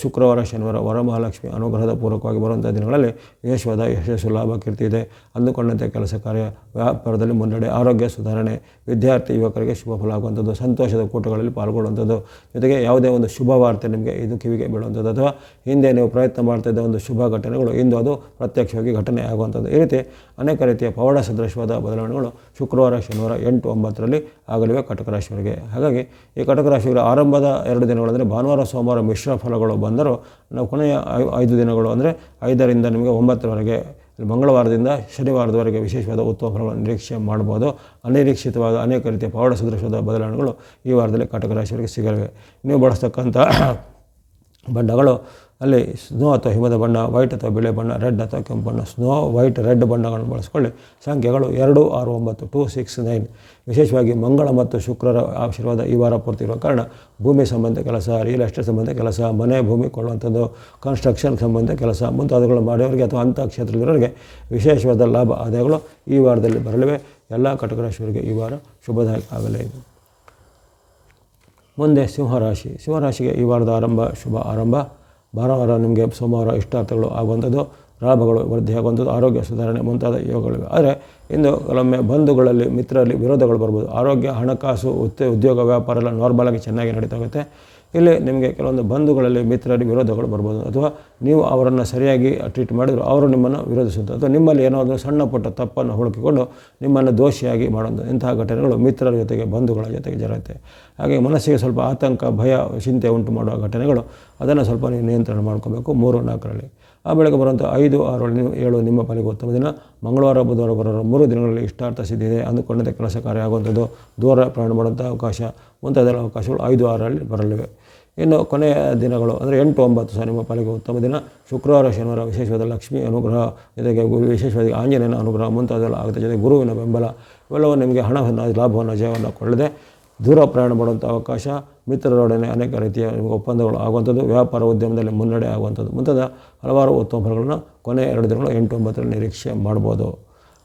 ಶುಕ್ರವಾರ, ಶನಿವಾರ ವರಮಹಾಲಕ್ಷ್ಮಿ ಅನುಗ್ರಹದ ಪೂರ್ವಕವಾಗಿ ಬರುವಂಥ ದಿನಗಳಲ್ಲಿ ವಿಶೇಷವಾದ ಯಶಸ್ಸು, ಲಾಭ, ಕೀರ್ತಿ ಇದೆ. ಅಂದುಕೊಂಡಂತೆ ಕೆಲಸ ಕಾರ್ಯ, ವ್ಯಾಪಾರದಲ್ಲಿ ಮುನ್ನಡೆ, ಆರೋಗ್ಯ ಸುಧಾರಣೆ, ವಿದ್ಯಾರ್ಥಿ, ಯುವಕರಿಗೆ ಶುಭ ಫಲ ಆಗುವಂಥದ್ದು, ಸಂತೋಷದ ಕೂಟಗಳಲ್ಲಿ ಪಾಲ್ಗೊಳ್ಳುವಂಥದ್ದು, ಜೊತೆಗೆ ಯಾವುದೇ ಒಂದು ಶುಭ ವಾರ್ತೆ ನಿಮಗೆ ಇದು ಕಿವಿಗೆ ಬೀಳುವಂಥದ್ದು, ಅಥವಾ ಹಿಂದೆ ನೀವು ಪ್ರಯತ್ನ ಮಾಡ್ತಾಯಿದ್ದ ಒಂದು ಶುಭ ಘಟನೆಗಳು ಇಂದು ಅದು ಪ್ರತ್ಯಕ್ಷವಾಗಿ ಘಟನೆ ಆಗುವಂಥದ್ದು. ಈ ರೀತಿ ಅನೇಕ ರೀತಿಯ ಪವಾಡ ಸದೃಶವಾದ ಬದಲಾವಣೆಗಳು ಶುಕ್ರವಾರ, ಶನಿವಾರ 8, 9ರಲ್ಲಿ ಆಗಲಿವೆ ಕಟಕ ರಾಶಿಯವರಿಗೆ. ಹಾಗಾಗಿ ಈ ಕಟಕ ರಾಶಿಯವರ ಆರಂಭದ 2 ದಿನಗಳಂದರೆ ಭಾನುವಾರ, ಸೋಮವಾರ ಮಿಶ್ರ ಫಲಗಳು ಬಂದರೂ ನಾವು ಕೊನೆಯ 5 ದಿನಗಳು ಅಂದರೆ 5ರಿಂದ ನಿಮಗೆ 9ರವರೆಗೆ, ಮಂಗಳವಾರದಿಂದ ಶನಿವಾರದವರೆಗೆ ವಿಶೇಷವಾದ ಉತ್ತಮ ಫಲಗಳನ್ನು ನಿರೀಕ್ಷೆ ಮಾಡ್ಬೋದು. ಅನಿರೀಕ್ಷಿತವಾದ ಅನೇಕ ರೀತಿಯ ಪವಾಡ ಸದೃಶವಾದ ಬದಲಾವಣೆಗಳು ಈ ವಾರದಲ್ಲಿ ಕಟಕ ರಾಶಿಯವರಿಗೆ ಸಿಗಲಿವೆ. ನೀವು ಬಳಸ್ತಕ್ಕಂಥ ಬಣ್ಣಗಳು ಅಲ್ಲಿ ಸ್ನೋ ಅಥವಾ ಹಿಮದ ಬಣ್ಣ, ವೈಟ್ ಅಥವಾ ಬಿಳಿ ಬಣ್ಣ, ರೆಡ್ ಅಥವಾ ಕೆಂಪು ಬಣ್ಣ. ಸ್ನೋ, ವೈಟ್, ರೆಡ್ ಬಣ್ಣಗಳನ್ನು ಬಳಸಿಕೊಳ್ಳಿ. ಸಂಖ್ಯೆಗಳು 2, 6, 9, 2, 6, 9. ವಿಶೇಷವಾಗಿ ಮಂಗಳ ಮತ್ತು ಶುಕ್ರರ ಆಶೀರ್ವಾದ ಈ ವಾರ ಪೂರ್ತಿ ಇರುವ ಕಾರಣ ಭೂಮಿ ಸಂಬಂಧ ಕೆಲಸ, ರಿಯಲ್ ಎಸ್ಟೇಟ್ ಸಂಬಂಧ ಕೆಲಸ, ಮನೆ ಭೂಮಿ ಕೊಳ್ಳುವಂಥದ್ದು, ಕನ್ಸ್ಟ್ರಕ್ಷನ್ ಸಂಬಂಧ ಕೆಲಸ ಮುಂತಾದವುಗಳು ಮಾಡೋರಿಗೆ ಅಥವಾ ಅಂಥ ಕ್ಷೇತ್ರದಲ್ಲಿರೋರಿಗೆ ವಿಶೇಷವಾದ ಲಾಭ, ಆದಾಯಗಳು ಈ ವಾರದಲ್ಲಿ ಬರಲಿವೆ. ಎಲ್ಲ ಕಟಕ ರಾಶಿಯವರಿಗೆ ಈ ವಾರ ಶುಭದಾಯಕ ಆಗಲೇ ಇದೆ. ಮುಂದೆ ಸಿಂಹರಾಶಿ. ಸಿಂಹರಾಶಿಗೆ ಈ ವಾರದ ಆರಂಭ ಶುಭ ಆರಂಭ. ಭಾನುವಾರ ನಿಮಗೆ ಸೋಮವಾರ ಇಷ್ಟಾರ್ಥಗಳು ಆಗುವಂಥದ್ದು, ಲಾಭಗಳು ವೃದ್ಧಿಯಾಗುವಂಥದ್ದು, ಆರೋಗ್ಯ ಸುಧಾರಣೆ ಮುಂತಾದ ಯೋಗಗಳಿವೆ. ಆದರೆ ಇಂದು ಕೆಲವೊಮ್ಮೆ ಬಂಧುಗಳಲ್ಲಿ, ಮಿತ್ರರಲ್ಲಿ ವಿರೋಧಗಳು ಬರ್ಬೋದು. ಆರೋಗ್ಯ, ಹಣಕಾಸು, ಉದ್ಯೋಗ, ವ್ಯಾಪಾರ ಎಲ್ಲ ನಾರ್ಮಲಾಗಿ ಚೆನ್ನಾಗಿ ನಡೀತಾ ಹೋಗುತ್ತೆ. ಇಲ್ಲಿ ನಿಮಗೆ ಕೆಲವೊಂದು ಬಂಧುಗಳಲ್ಲಿ ಮಿತ್ರರಿಗೆ ವಿರೋಧಗಳು ಬರ್ಬೋದು, ಅಥವಾ ನೀವು ಅವರನ್ನು ಸರಿಯಾಗಿ ಟ್ರೀಟ್ ಮಾಡಿದ್ರು ಅವರು ನಿಮ್ಮನ್ನು ವಿರೋಧಿಸುವುದು, ಅಥವಾ ನಿಮ್ಮಲ್ಲಿ ಏನೋ ಒಂದು ಸಣ್ಣ ಪುಟ್ಟ ತಪ್ಪನ್ನು ಹುಡುಕಿಕೊಂಡು ನಿಮ್ಮನ್ನು ದೋಷಿಯಾಗಿ ಮಾಡೋದು, ಇಂತಹ ಘಟನೆಗಳು ಮಿತ್ರರ ಜೊತೆಗೆ ಬಂಧುಗಳ ಜೊತೆಗೆ ಜರುತ್ತೆ. ಹಾಗೆ ಮನಸ್ಸಿಗೆ ಸ್ವಲ್ಪ ಆತಂಕ, ಭಯ, ಚಿಂತೆ ಉಂಟು ಮಾಡುವ ಘಟನೆಗಳು, ಅದನ್ನು ಸ್ವಲ್ಪ ನೀವು ನಿಯಂತ್ರಣ ಮಾಡ್ಕೋಬೇಕು 3, 4ರಲ್ಲಿ. ಆ ಬೆಳಗ್ಗೆ ಬರುವಂಥ 5, 6, 7 ನಿಮ್ಮ ಪಾಲಿಗೆ ಉತ್ತಮ ದಿನ. ಮಂಗಳವಾರ, ಬುಧವಾರ, ಗುರುವಾರ 3 ದಿನಗಳಲ್ಲಿ ಇಷ್ಟಾರ್ಥ ಸಿದ್ಧಿ ಇದೆ. ಅಂದುಕೊಂಡಂತೆ ಕೆಲಸ ಕಾರ್ಯ ಆಗುವಂಥದ್ದು, ದೂರ ಪ್ರಯಾಣ ಮಾಡುವಂಥ ಅವಕಾಶ ಮುಂತಾದೆಲ್ಲ ಅವಕಾಶಗಳು 5, 6ರಲ್ಲಿ ಬರಲಿವೆ. ಇನ್ನು ಕೊನೆಯ ದಿನಗಳು ಅಂದರೆ 8, 9 ಸಹ ನಿಮ್ಮ ಪಾಲಿಗೆ ಉತ್ತಮ ದಿನ. ಶುಕ್ರವಾರ, ಶನಿವಾರ ವಿಶೇಷವಾದ ಲಕ್ಷ್ಮೀ ಅನುಗ್ರಹ, ಜೊತೆಗೆ ವಿಶೇಷವಾಗಿ ಆಂಜನೇಯನ ಅನುಗ್ರಹ ಮುಂತಾದೆಲ್ಲ ಆಗುತ್ತೆ. ಜೊತೆಗೆ ಗುರುವಿನ ಬೆಂಬಲ ಇವೆಲ್ಲವೂ ನಿಮಗೆ ಹಣವನ್ನು, ಲಾಭವನ್ನು, ಜಯವನ್ನು ಕೊಳ್ಳದೆ ದೂರ ಪ್ರಯಾಣ ಮಾಡುವಂಥ ಅವಕಾಶ, ಮಿತ್ರರೊಡನೆ ಅನೇಕ ರೀತಿಯ ಒಪ್ಪಂದಗಳು ಆಗುವಂಥದ್ದು, ವ್ಯಾಪಾರ ಉದ್ಯಮದಲ್ಲಿ ಮುನ್ನಡೆ ಆಗುವಂಥದ್ದು ಮುಂತಾದ ಹಲವಾರು ಉತ್ತಮ ಫಲಗಳನ್ನು ಕೊನೆಯ 2 ದಿನಗಳು 8, 9ರಲ್ಲಿ ನಿರೀಕ್ಷೆ ಮಾಡ್ಬೋದು.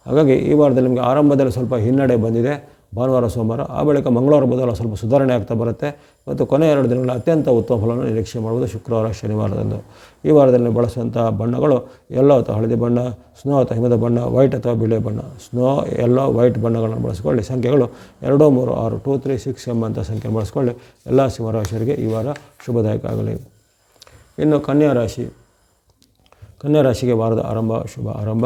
ಹಾಗಾಗಿ ಈ ವಾರದಲ್ಲಿ ನಿಮಗೆ ಆರಂಭದಲ್ಲಿ ಸ್ವಲ್ಪ ಹಿನ್ನಡೆ ಬಂದಿದೆ, ಭಾನುವಾರ, ಸೋಮವಾರ. ಆ ಬಳಿಕ ಮಂಗಳವಾರ, ಬುಧವಾರ ಸ್ವಲ್ಪ ಸುಧಾರಣೆ ಆಗ್ತಾ ಬರುತ್ತೆ. ಮತ್ತು ಕೊನೆಯ 2 ದಿನಗಳಲ್ಲಿ ಅತ್ಯಂತ ಉತ್ತಮ ಫಲವನ್ನು ನಿರೀಕ್ಷೆ ಮಾಡ್ಬೋದು ಶುಕ್ರವಾರ, ಶನಿವಾರದಂದು. ಈ ವಾರದಲ್ಲಿ ಬಳಸುವಂಥ ಬಣ್ಣಗಳು ಯೆಲ್ಲೋ ಅಥವಾ ಹಳದಿ ಬಣ್ಣ, ಸ್ನೋ ಅಥವಾ ಹಿಮದ ಬಣ್ಣ, ವೈಟ್ ಅಥವಾ ಬಿಳಿ ಬಣ್ಣ. ಸ್ನೋ, ಯೆಲ್ಲೋ, ವೈಟ್ ಬಣ್ಣಗಳನ್ನು ಬಳಸ್ಕೊಳ್ಳಿ. ಸಂಖ್ಯೆಗಳು 2, 3, 6, 2, 3, 6 ಎಂಬಂಥ ಸಂಖ್ಯೆ ಬಳಸ್ಕೊಳ್ಳಿ. ಎಲ್ಲ ಸಿಂಹರಾಶಿಯವರಿಗೆ ಈ ವಾರ ಶುಭದಾಯಕ ಆಗಲಿ. ಇನ್ನು ಕನ್ಯಾ ರಾಶಿಗೆ ವಾರದ ಆರಂಭ ಶುಭ ಆರಂಭ.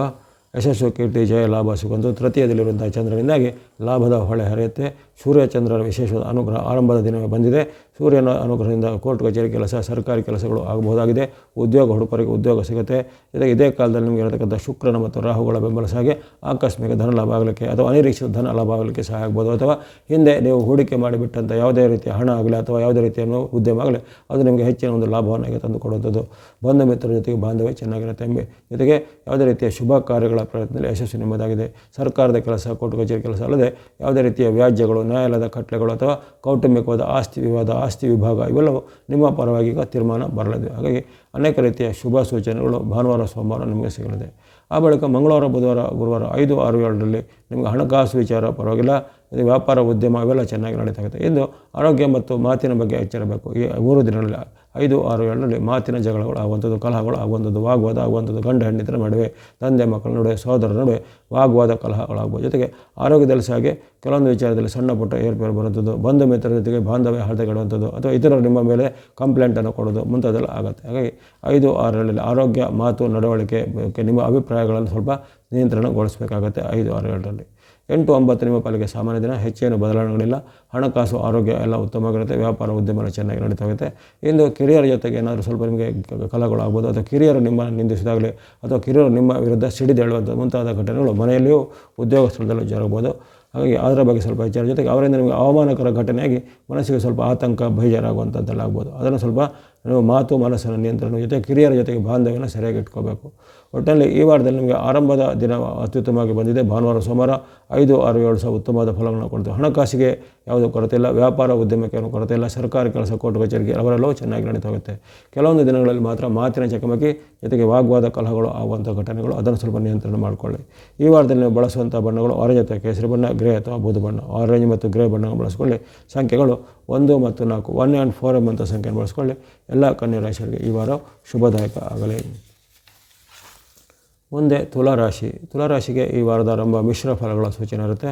ಯಶಸ್ಸು, ಕೀರ್ತಿ, ಜಯ, ಲಾಭ ಸಿಗುವಂಥ ತೃತೀಯದಲ್ಲಿರುವಂಥ ಚಂದ್ರನಿಂದಾಗಿ ಲಾಭದ ಹೊಳೆ ಹರಿಯುತ್ತೆ. ಸೂರ್ಯಚಂದ್ರರ ವಿಶೇಷವಾದ ಅನುಗ್ರಹ ಆರಂಭದ ದಿನವೇ ಬಂದಿದೆ. ಸೂರ್ಯನ ಅನುಗ್ರಹದಿಂದ ಕೋರ್ಟ್ ಕಚೇರಿ ಕೆಲಸ, ಸರ್ಕಾರಿ ಕೆಲಸಗಳು ಆಗಬಹುದಾಗಿದೆ. ಉದ್ಯೋಗ ಹುಡುಕರಿಗೆ ಉದ್ಯೋಗ ಸಿಗುತ್ತೆ. ಜೊತೆಗೆ ಇದೇ ಕಾಲದಲ್ಲಿ ನಿಮಗೆ ಇರತಕ್ಕಂಥ ಶುಕ್ರನ ಮತ್ತು ರಾಹುಗಳ ಬೆಂಬಲ ಸಹ ಆಕಸ್ಮಿಕ ಧನ ಲಾಭ ಆಗಲಿಕ್ಕೆ ಅಥವಾ ಅನಿರೀಕ್ಷಿತ ಧನ ಲಾಭ ಆಗಲಿಕ್ಕೆ ಸಹಾಯ ಆಗ್ಬೋದು. ಅಥವಾ ಹಿಂದೆ ನೀವು ಹೂಡಿಕೆ ಮಾಡಿಬಿಟ್ಟಂಥ ಯಾವುದೇ ರೀತಿಯ ಹಣ ಆಗಲಿ ಅಥವಾ ಯಾವುದೇ ರೀತಿಯ ಉದ್ಯಮ ಆಗಲಿ ಅದು ನಿಮಗೆ ಹೆಚ್ಚಿನ ಒಂದು ಲಾಭವನ್ನು ತಂದು ಕೊಡುವಂಥದ್ದು. ಬಂಧು ಮಿತ್ರರ ಜೊತೆಗೆ ಬಾಂಧವ್ಯ ಚೆನ್ನಾಗಿರುತ್ತೆ. ಜೊತೆಗೆ ಯಾವುದೇ ರೀತಿಯ ಶುಭ ಕಾರ್ಯಗಳ ಪ್ರಯತ್ನದಲ್ಲಿ ಯಶಸ್ಸು ನಿಮ್ಮದಾಗಿದೆ. ಸರ್ಕಾರದ ಕೆಲಸ, ಕೋರ್ಟ್ ಕಚೇರಿ ಕೆಲಸ ಅಲ್ಲದೆ ಯಾವುದೇ ರೀತಿಯ ವ್ಯಾಜ್ಯಗಳು, ನ್ಯಾಯಾಲಯದ ಕಟ್ಟಳೆಗಳು ಅಥವಾ ಕೌಟುಂಬಿಕವಾದ ಆಸ್ತಿ ವಿವಾದ, ಆಸ್ತಿ ವಿಭಾಗ ಇವೆಲ್ಲವೂ ನಿಮ್ಮ ಪರವಾಗಿ ಈಗ ತೀರ್ಮಾನ ಬರಲಿದೆ. ಹಾಗಾಗಿ ಅನೇಕ ರೀತಿಯ ಶುಭ ಸೂಚನೆಗಳು ಭಾನುವಾರ, ಸೋಮವಾರ ನಿಮಗೆ ಸಿಗಲಿದೆ. ಆ ಬಳಿಕ ಮಂಗಳವಾರ, ಬುಧವಾರ, ಗುರುವಾರ 5, 6, 7ರಲ್ಲಿ ನಿಮಗೆ ಹಣಕಾಸು ವಿಚಾರ ಪರವಾಗಿಲ್ಲ. ವ್ಯಾಪಾರ, ಉದ್ಯಮ ಇವೆಲ್ಲ ಚೆನ್ನಾಗಿ ನಡೀತಾಗುತ್ತೆ. ಇಂದು ಆರೋಗ್ಯ ಮತ್ತು ಮಾತಿನ ಬಗ್ಗೆ ಎಚ್ಚರಬೇಕು. ಈ 3 ದಿನಗಳಲ್ಲಿ 5, 6, 7ರಲ್ಲಿ ಮಾತಿನ ಜಗಳಗಳು ಆಗುವಂಥದ್ದು, ಕಲಹಗಳು ಆಗುವಂಥದ್ದು, ವಾಗ್ವಾದ ಆಗುವಂಥದ್ದು, ಗಂಡ ಹೆಂಡತಿರ ನಡುವೆ, ತಂದೆ ಮಕ್ಕಳ ನಡುವೆ, ಸಹೋದರರ ನಡುವೆ ವಾಗ್ವಾದ, ಕಲಹಗಳಾಗ್ಬೋದು. ಜೊತೆಗೆ ಆರೋಗ್ಯದಲ್ಲಿ ಸಹ ಕೆಲವೊಂದು ವಿಚಾರದಲ್ಲಿ ಸಣ್ಣ ಪುಟ್ಟ ಏರ್ಪೇರು ಬರುವಂಥದ್ದು, ಬಂಧು ಮಿತ್ರರ ಜೊತೆಗೆ ಬಾಂಧವ್ಯ ಹಳತೆಗೆಡುವಂಥದ್ದು ಅಥವಾ ಇತರರು ನಿಮ್ಮ ಮೇಲೆ ಕಂಪ್ಲೇಂಟನ್ನು ಕೊಡೋದು ಮುಂತಾದೆಲ್ಲ ಆಗುತ್ತೆ. ಹಾಗಾಗಿ 5, 6ರಲ್ಲಿ ಆರೋಗ್ಯ, ಮಾತು, ನಡವಳಿಕೆ ನಿಮ್ಮ ಅಭಿಪ್ರಾಯಗಳನ್ನು ಸ್ವಲ್ಪ ನಿಯಂತ್ರಣಗೊಳಿಸಬೇಕಾಗತ್ತೆ 5, 6, 7ರಲ್ಲಿ. 8, 9 ನಿಮ್ಮ ಪಾಲಿಗೆ ಸಾಮಾನ್ಯ ದಿನ. ಹೆಚ್ಚೇನು ಬದಲಾವಣೆಗಳಿಲ್ಲ. ಹಣಕಾಸು, ಆರೋಗ್ಯ ಎಲ್ಲ ಉತ್ತಮವಾಗಿರುತ್ತೆ. ವ್ಯಾಪಾರ, ಉದ್ಯಮ ಚೆನ್ನಾಗಿ ನಡೀತಾ ಹೋಗುತ್ತೆ. ಇಂದು ಕಿರಿಯರ ಜೊತೆಗೆ ಏನಾದರೂ ಸ್ವಲ್ಪ ನಿಮಗೆ ಕಲಹಗಳು ಆಗ್ಬೋದು, ಅಥವಾ ಕಿರಿಯರು ನಿಮ್ಮನ್ನು ನಿಂದಿಸಿದಾಗಲೇ ಅಥವಾ ಕಿರಿಯರು ನಿಮ್ಮ ವಿರುದ್ಧ ಸಿಡಿದೇಳುವಂಥ ಮುಂತಾದ ಘಟನೆಗಳು ಮನೆಯಲ್ಲಿಯೂ ಉದ್ಯೋಗ ಸ್ಥಳದಲ್ಲೂ ಜರಗಬಹುದು. ಹಾಗಾಗಿ ಅದರ ಬಗ್ಗೆ ಸ್ವಲ್ಪ ಎಚ್ಚರ. ಜೊತೆಗೆ ಅವರಿಂದ ನಿಮಗೆ ಅವಮಾನಕರ ಘಟನೆಯಾಗಿ ಮನಸ್ಸಿಗೆ ಸ್ವಲ್ಪ ಆತಂಕ, ಬೇಜಾರಾಗುವಂಥದ್ದೆಲ್ಲ ಆಗ್ಬೋದು. ಅದನ್ನು ಸ್ವಲ್ಪ ನೀವು ಮಾತು, ಮನಸ್ಸನ್ನು ನಿಯಂತ್ರಣ ಜೊತೆ ಕಿರಿಯರ ಜೊತೆಗೆ ಬಾಂಧವ್ಯನ ಸರಿಯಾಗಿ ಇಟ್ಕೋಬೇಕು. ಒಟ್ಟಿನಲ್ಲಿ ಈ ವಾರದಲ್ಲಿ ನಿಮಗೆ ಆರಂಭದ ದಿನ ಅತ್ಯುತ್ತಮವಾಗಿ ಬಂದಿದೆ. ಭಾನುವಾರ, ಸೋಮವಾರ 5, 6, 7 ಸಹ ಉತ್ತಮವಾದ ಫಲಗಳನ್ನು ಕೊಡ್ತೇವೆ. ಹಣಕಾಸಿಗೆ ಯಾವುದೂ ಕೊರತೆ ಇಲ್ಲ. ವ್ಯಾಪಾರ, ಉದ್ಯಮಕ್ಕೆ ಏನೂ ಕೊರತೆ ಇಲ್ಲ. ಸರ್ಕಾರಿ ಕೆಲಸ, ಕೋರ್ಟ್ ಕಚೇರಿಗೆ ಅವರೆಲ್ಲವೂ ಚೆನ್ನಾಗಿ ನಡೀತಾ ಹೋಗುತ್ತೆ. ಕೆಲವೊಂದು ದಿನಗಳಲ್ಲಿ ಮಾತ್ರ ಮಾತಿನ ಚಕಮಕಿ ಜೊತೆಗೆ ವಾಗ್ವಾದ, ಕಲಹಗಳು ಆಗುವಂಥ ಘಟನೆಗಳು, ಅದನ್ನು ಸ್ವಲ್ಪ ನಿಯಂತ್ರಣ ಮಾಡಿಕೊಳ್ಳಿ. ಈ ವಾರದಲ್ಲಿ ನೀವು ಬಳಸುವಂಥ ಬಣ್ಣಗಳು ಆರೆಂಜ್ ಅಥವಾ ಕೇಸರಿ ಬಣ್ಣ, ಗ್ರೇ ಅಥವಾ ಬೂದು ಬಣ್ಣ. ಆರೆಂಜ್ ಮತ್ತು ಗ್ರೇ ಬಣ್ಣವನ್ನು ಬಳಸ್ಕೊಳ್ಳಿ. ಸಂಖ್ಯೆಗಳು 1 ಮತ್ತು 4, 1 and 4 ಎಂಬಂಥ ಸಂಖ್ಯೆಯನ್ನು ಬಳಸ್ಕೊಳ್ಳಿ. ಎಲ್ಲ ಕನ್ಯಾ ರಾಶಿಯವರಿಗೆ ಈ ವಾರ ಶುಭದಾಯಕ ಆಗಲಿ. ಮುಂದೆ ತುಲಾರಾಶಿಗೆ ಈ ವಾರದ ಆರಂಭ ಮಿಶ್ರ ಫಲಗಳ ಸೂಚನೆ ಇರುತ್ತೆ.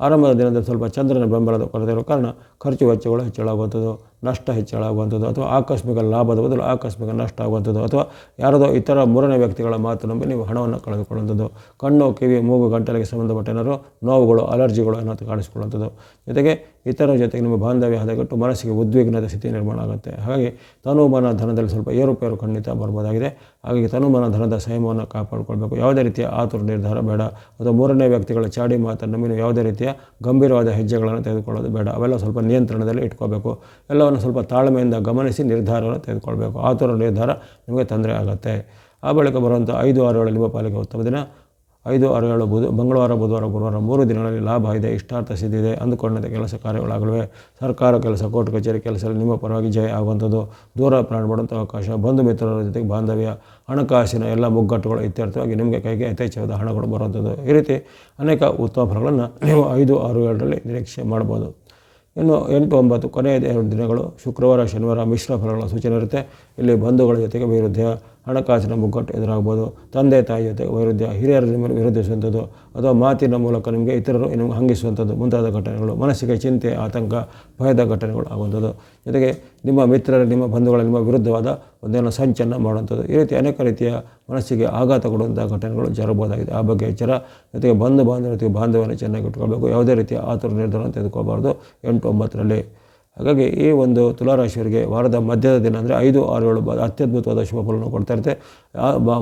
ಆರಂಭದ ದಿನದಲ್ಲಿ ಸ್ವಲ್ಪ ಚಂದ್ರನ ಬೆಂಬಲದ ಕೊರತೆ ಇರೋ ಕಾರಣ ಖರ್ಚು ವೆಚ್ಚಗಳು ಹೆಚ್ಚಳಾಗುವಂಥದ್ದು, ನಷ್ಟ ಹೆಚ್ಚಳಾಗುವಂಥದ್ದು, ಅಥವಾ ಆಕಸ್ಮಿಕ ಲಾಭದ ಬದಲು ಆಕಸ್ಮಿಕ ನಷ್ಟ ಆಗುವಂಥದ್ದು, ಅಥವಾ ಯಾರದೋ ಇತರ 3ನೇ ವ್ಯಕ್ತಿಗಳ ಮಾತು ನಂಬಿ ನೀವು ಹಣವನ್ನು ಕಳೆದುಕೊಳ್ಳುವಂಥದ್ದು, ಕಣ್ಣು, ಕಿವಿ, ಮೂಗು, ಗಂಟಲಿಗೆ ಸಂಬಂಧಪಟ್ಟ ಏನಾದರೂ ನೋವುಗಳು, ಅಲರ್ಜಿಗಳು ಏನಾದರೂ ಕಾಣಿಸ್ಕೊಳ್ಳುವಂಥದ್ದು, ಜೊತೆಗೆ ಇತರರ ಜೊತೆಗೆ ನಿಮ್ಮ ಬಾಂಧವ್ಯ ಹದಗೆಟ್ಟು ಮನಸ್ಸಿಗೆ ಉದ್ವಿಗ್ನದ ಸ್ಥಿತಿ ನಿರ್ಮಾಣ ಆಗುತ್ತೆ. ಹಾಗಾಗಿ ತನುಮನ ಧನದಲ್ಲಿ ಸ್ವಲ್ಪ ಏರುಪೇರು ಖಂಡಿತ ಬರ್ಬೋದಾಗಿದೆ. ಹಾಗಾಗಿ ತನುಮನ ಧನದ ಸಂಯಮವನ್ನು ಕಾಪಾಡಿಕೊಳ್ಬೇಕು. ಯಾವುದೇ ರೀತಿಯ ಆತುರ ನಿರ್ಧಾರ ಬೇಡ, ಅಥವಾ 3ನೇ ವ್ಯಕ್ತಿಗಳ ಚಾಡಿ ಮಾತನ್ನು ನಂಬಿ ಯಾವುದೇ ರೀತಿಯ ಗಂಭೀರವಾದ ಹೆಜ್ಜೆಗಳನ್ನು ತೆಗೆದುಕೊಳ್ಳೋದು ಬೇಡ. ಅವೆಲ್ಲ ಸ್ವಲ್ಪ ನಿಯಂತ್ರಣದಲ್ಲಿ ಇಟ್ಕೋಬೇಕು. ಎಲ್ಲವನ್ನು ಸ್ವಲ್ಪ ತಾಳ್ಮೆಯಿಂದ ಗಮನಿಸಿ ನಿರ್ಧಾರವನ್ನು ತೆಗೆದುಕೊಳ್ಬೇಕು. ಆತುರ ನಿರ್ಧಾರ ನಿಮಗೆ ತೊಂದರೆ ಆಗುತ್ತೆ. ಆ ಬಳಿಕ ಬರುವಂಥ 5, 6, 7 ನಿಮ್ಮ ಪಾಲಿಗೆ ಉತ್ತಮ ದಿನ. 5, 6, 7 ಮಂಗಳವಾರ, ಬುಧವಾರ, ಗುರುವಾರ 3 ದಿನಗಳಲ್ಲಿ ಲಾಭ ಇದೆ. ಇಷ್ಟಾರ್ಥ ಸಿದ್ಧಿ ಇದೆ. ಅಂದುಕೊಂಡಂತೆ ಕೆಲಸ ಕಾರ್ಯಗಳಾಗಲಿವೆ. ಸರ್ಕಾರ ಕೆಲಸ, ಕೋರ್ಟ್ ಕಚೇರಿ ಕೆಲಸದಲ್ಲಿ ನಿಮ್ಮ ಪರವಾಗಿ ಜಯ ಆಗುವಂಥದ್ದು, ದೂರ ಪ್ರಯಾಣ ಮಾಡುವಂಥ ಅವಕಾಶ, ಬಂಧು ಮಿತ್ರರ ಜೊತೆಗೆ ಬಾಂಧವ್ಯ, ಹಣಕಾಸಿನ ಎಲ್ಲ ಮುಗ್ಗಟ್ಟುಗಳು ಇತ್ಯರ್ಥವಾಗಿ ನಿಮಗೆ ಕೈಗೆ ಯಥೇಚ್ಛವಾದ ಹಣಗಳು ಬರುವಂಥದ್ದು. ಈ ರೀತಿ ಅನೇಕ ಉತ್ತಮ ಫಲಗಳನ್ನು ನೀವು 5, 6, 7ರಲ್ಲಿ ನಿರೀಕ್ಷೆ ಮಾಡ್ಬೋದು. ಇನ್ನು 8, 9 ಕೊನೆಯ 2 ದಿನಗಳು ಶುಕ್ರವಾರ, ಶನಿವಾರ ಮಿಶ್ರ ಫಲಗಳ ಸೂಚನೆ ಇರುತ್ತೆ. ಇಲ್ಲಿ ಬಂಧುಗಳ ಜೊತೆಗೆ ವೈರುಧ್ಯ, ಹಣಕಾಸಿನ ಮುಗ್ಗಟ್ಟು ಎದುರಾಗ್ಬೋದು. ತಂದೆ ತಾಯಿ ಜೊತೆ ವೈರುಧ್ಯ, ಹಿರಿಯರ ಮೇಲೆ ವಿರೋಧಿಸುವಂಥದ್ದು ಅಥವಾ ಮಾತಿನ ಮೂಲಕ ನಿಮಗೆ ಇತರರು ನಿಮಗೆ ಹಂಗಿಸುವಂಥದ್ದು ಮುಂತಾದ ಘಟನೆಗಳು, ಮನಸ್ಸಿಗೆ ಚಿಂತೆ, ಆತಂಕ, ಭಯದ ಘಟನೆಗಳು ಆಗುವಂಥದ್ದು. ಜೊತೆಗೆ ನಿಮ್ಮ ಮಿತ್ರರ, ನಿಮ್ಮ ಬಂಧುಗಳ ನಿಮ್ಮ ವಿರುದ್ಧವಾದ ಒಂದೇನೋ ಸಂಚನ್ನು ಮಾಡುವಂಥದ್ದು. ಈ ರೀತಿ ಅನೇಕ ರೀತಿಯ ಮನಸ್ಸಿಗೆ ಆಘಾತ ಕೊಡುವಂಥ ಘಟನೆಗಳು ಜರಬಹುದಾಗಿದೆ. ಆ ಬಗ್ಗೆ ಎಚ್ಚರ. ಜೊತೆಗೆ ಬಾಂಧವ್ಯ ಜೊತೆಗೆ ಬಾಂಧವ್ಯವನ್ನು ಚೆನ್ನಾಗಿ ಇಟ್ಕೊಳ್ಬೇಕು. ಯಾವುದೇ ರೀತಿಯ ಆತುರ ನಿರ್ಧಾರ ತೆಗೆದುಕೊಳ್ಬಾರ್ದು 8-9ರಲ್ಲಿ. ಹಾಗಾಗಿ ಈ ಒಂದು ತುಲಾರಾಶಿಯವರಿಗೆ ವಾರದ ಮಧ್ಯದ ದಿನ ಅಂದರೆ 5, 6, 7 ಅತ್ಯದ್ಭುತವಾದ ಶುಭ ಫಲವನ್ನು ಕೊಡ್ತಾ ಇರುತ್ತೆ.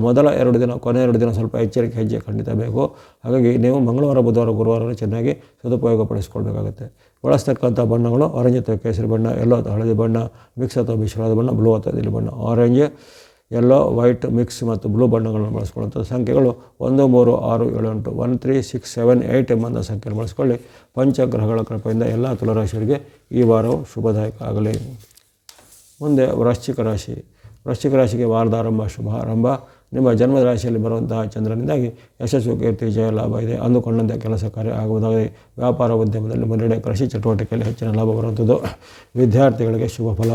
ಮೊದಲ 2 ದಿನ, ಕೊನೆ 2 ದಿನ ಸ್ವಲ್ಪ ಎಚ್ಚರಿಕೆ ಹೆಜ್ಜೆ ಖಂಡಿತ ಬೇಕು. ಹಾಗಾಗಿ ನೀವು ಮಂಗಳವಾರ, ಬುಧವಾರ, ಗುರುವಾರ ಚೆನ್ನಾಗಿ ಸದುಪಯೋಗಪಡಿಸ್ಕೊಳ್ಬೇಕಾಗುತ್ತೆ. ಬಳಸ್ತಕ್ಕಂಥ ಬಣ್ಣಗಳು ಆರೆಂಜ್ ಅಥವಾ ಕೇಸರಿ ಬಣ್ಣ, ಯೆಲ್ಲೋ ಅಥವಾ ಹಳದಿ ಬಣ್ಣ, ಮಿಕ್ಸ್ ಅಥವಾ ಮಿಶ್ರವಾದ ಬಣ್ಣ, ಬ್ಲೂ ಅಥವಾ ನೀಲಿ ಬಣ್ಣ. ಆರೆಂಜ್, ಯೆಲ್ಲೋ, ವೈಟ್ ಮಿಕ್ಸ್ ಮತ್ತು ಬ್ಲೂ ಬಣ್ಣಗಳನ್ನು ಬಳಸ್ಕೊಳ್ಳುವಂಥ ಸಂಖ್ಯೆಗಳು 1, 3, 6, 7, 8, 1, 3, 6, 7, 8 ಎಂಬಂಥ ಸಂಖ್ಯೆಯನ್ನು ಬಳಸ್ಕೊಳ್ಳಿ. ಪಂಚಗ್ರಹಗಳ ಕೃಪೆಯಿಂದ ಎಲ್ಲ ತುಲಾರಾಶಿಯವರಿಗೆ ಈ ವಾರವು ಶುಭದಾಯಕ ಆಗಲಿ. ಮುಂದೆ ವೃಶ್ಚಿಕ ರಾಶಿ. ವೃಶ್ಚಿಕ ರಾಶಿಗೆ ವಾರದ ಆರಂಭ ಶುಭ ಆರಂಭ. ನಿಮ್ಮ ಜನ್ಮದ ರಾಶಿಯಲ್ಲಿ ಬರುವಂತಹ ಚಂದ್ರನಿಂದಾಗಿ ಯಶಸ್ಸು, ಕೀರ್ತಿ, ಜಯ, ಲಾಭ ಇದೆ. ಅಂದುಕೊಂಡಂತೆ ಕೆಲಸ ಕಾರ್ಯ ಆಗುವುದಾಗಿದೆ. ವ್ಯಾಪಾರ ಉದ್ಯಮದಲ್ಲಿ ಮುನ್ನಡೆ, ಕೃಷಿ ಚಟುವಟಿಕೆಯಲ್ಲಿ ಹೆಚ್ಚಿನ ಲಾಭ ಬರುವಂಥದ್ದು. ವಿದ್ಯಾರ್ಥಿಗಳಿಗೆ ಶುಭ ಫಲ.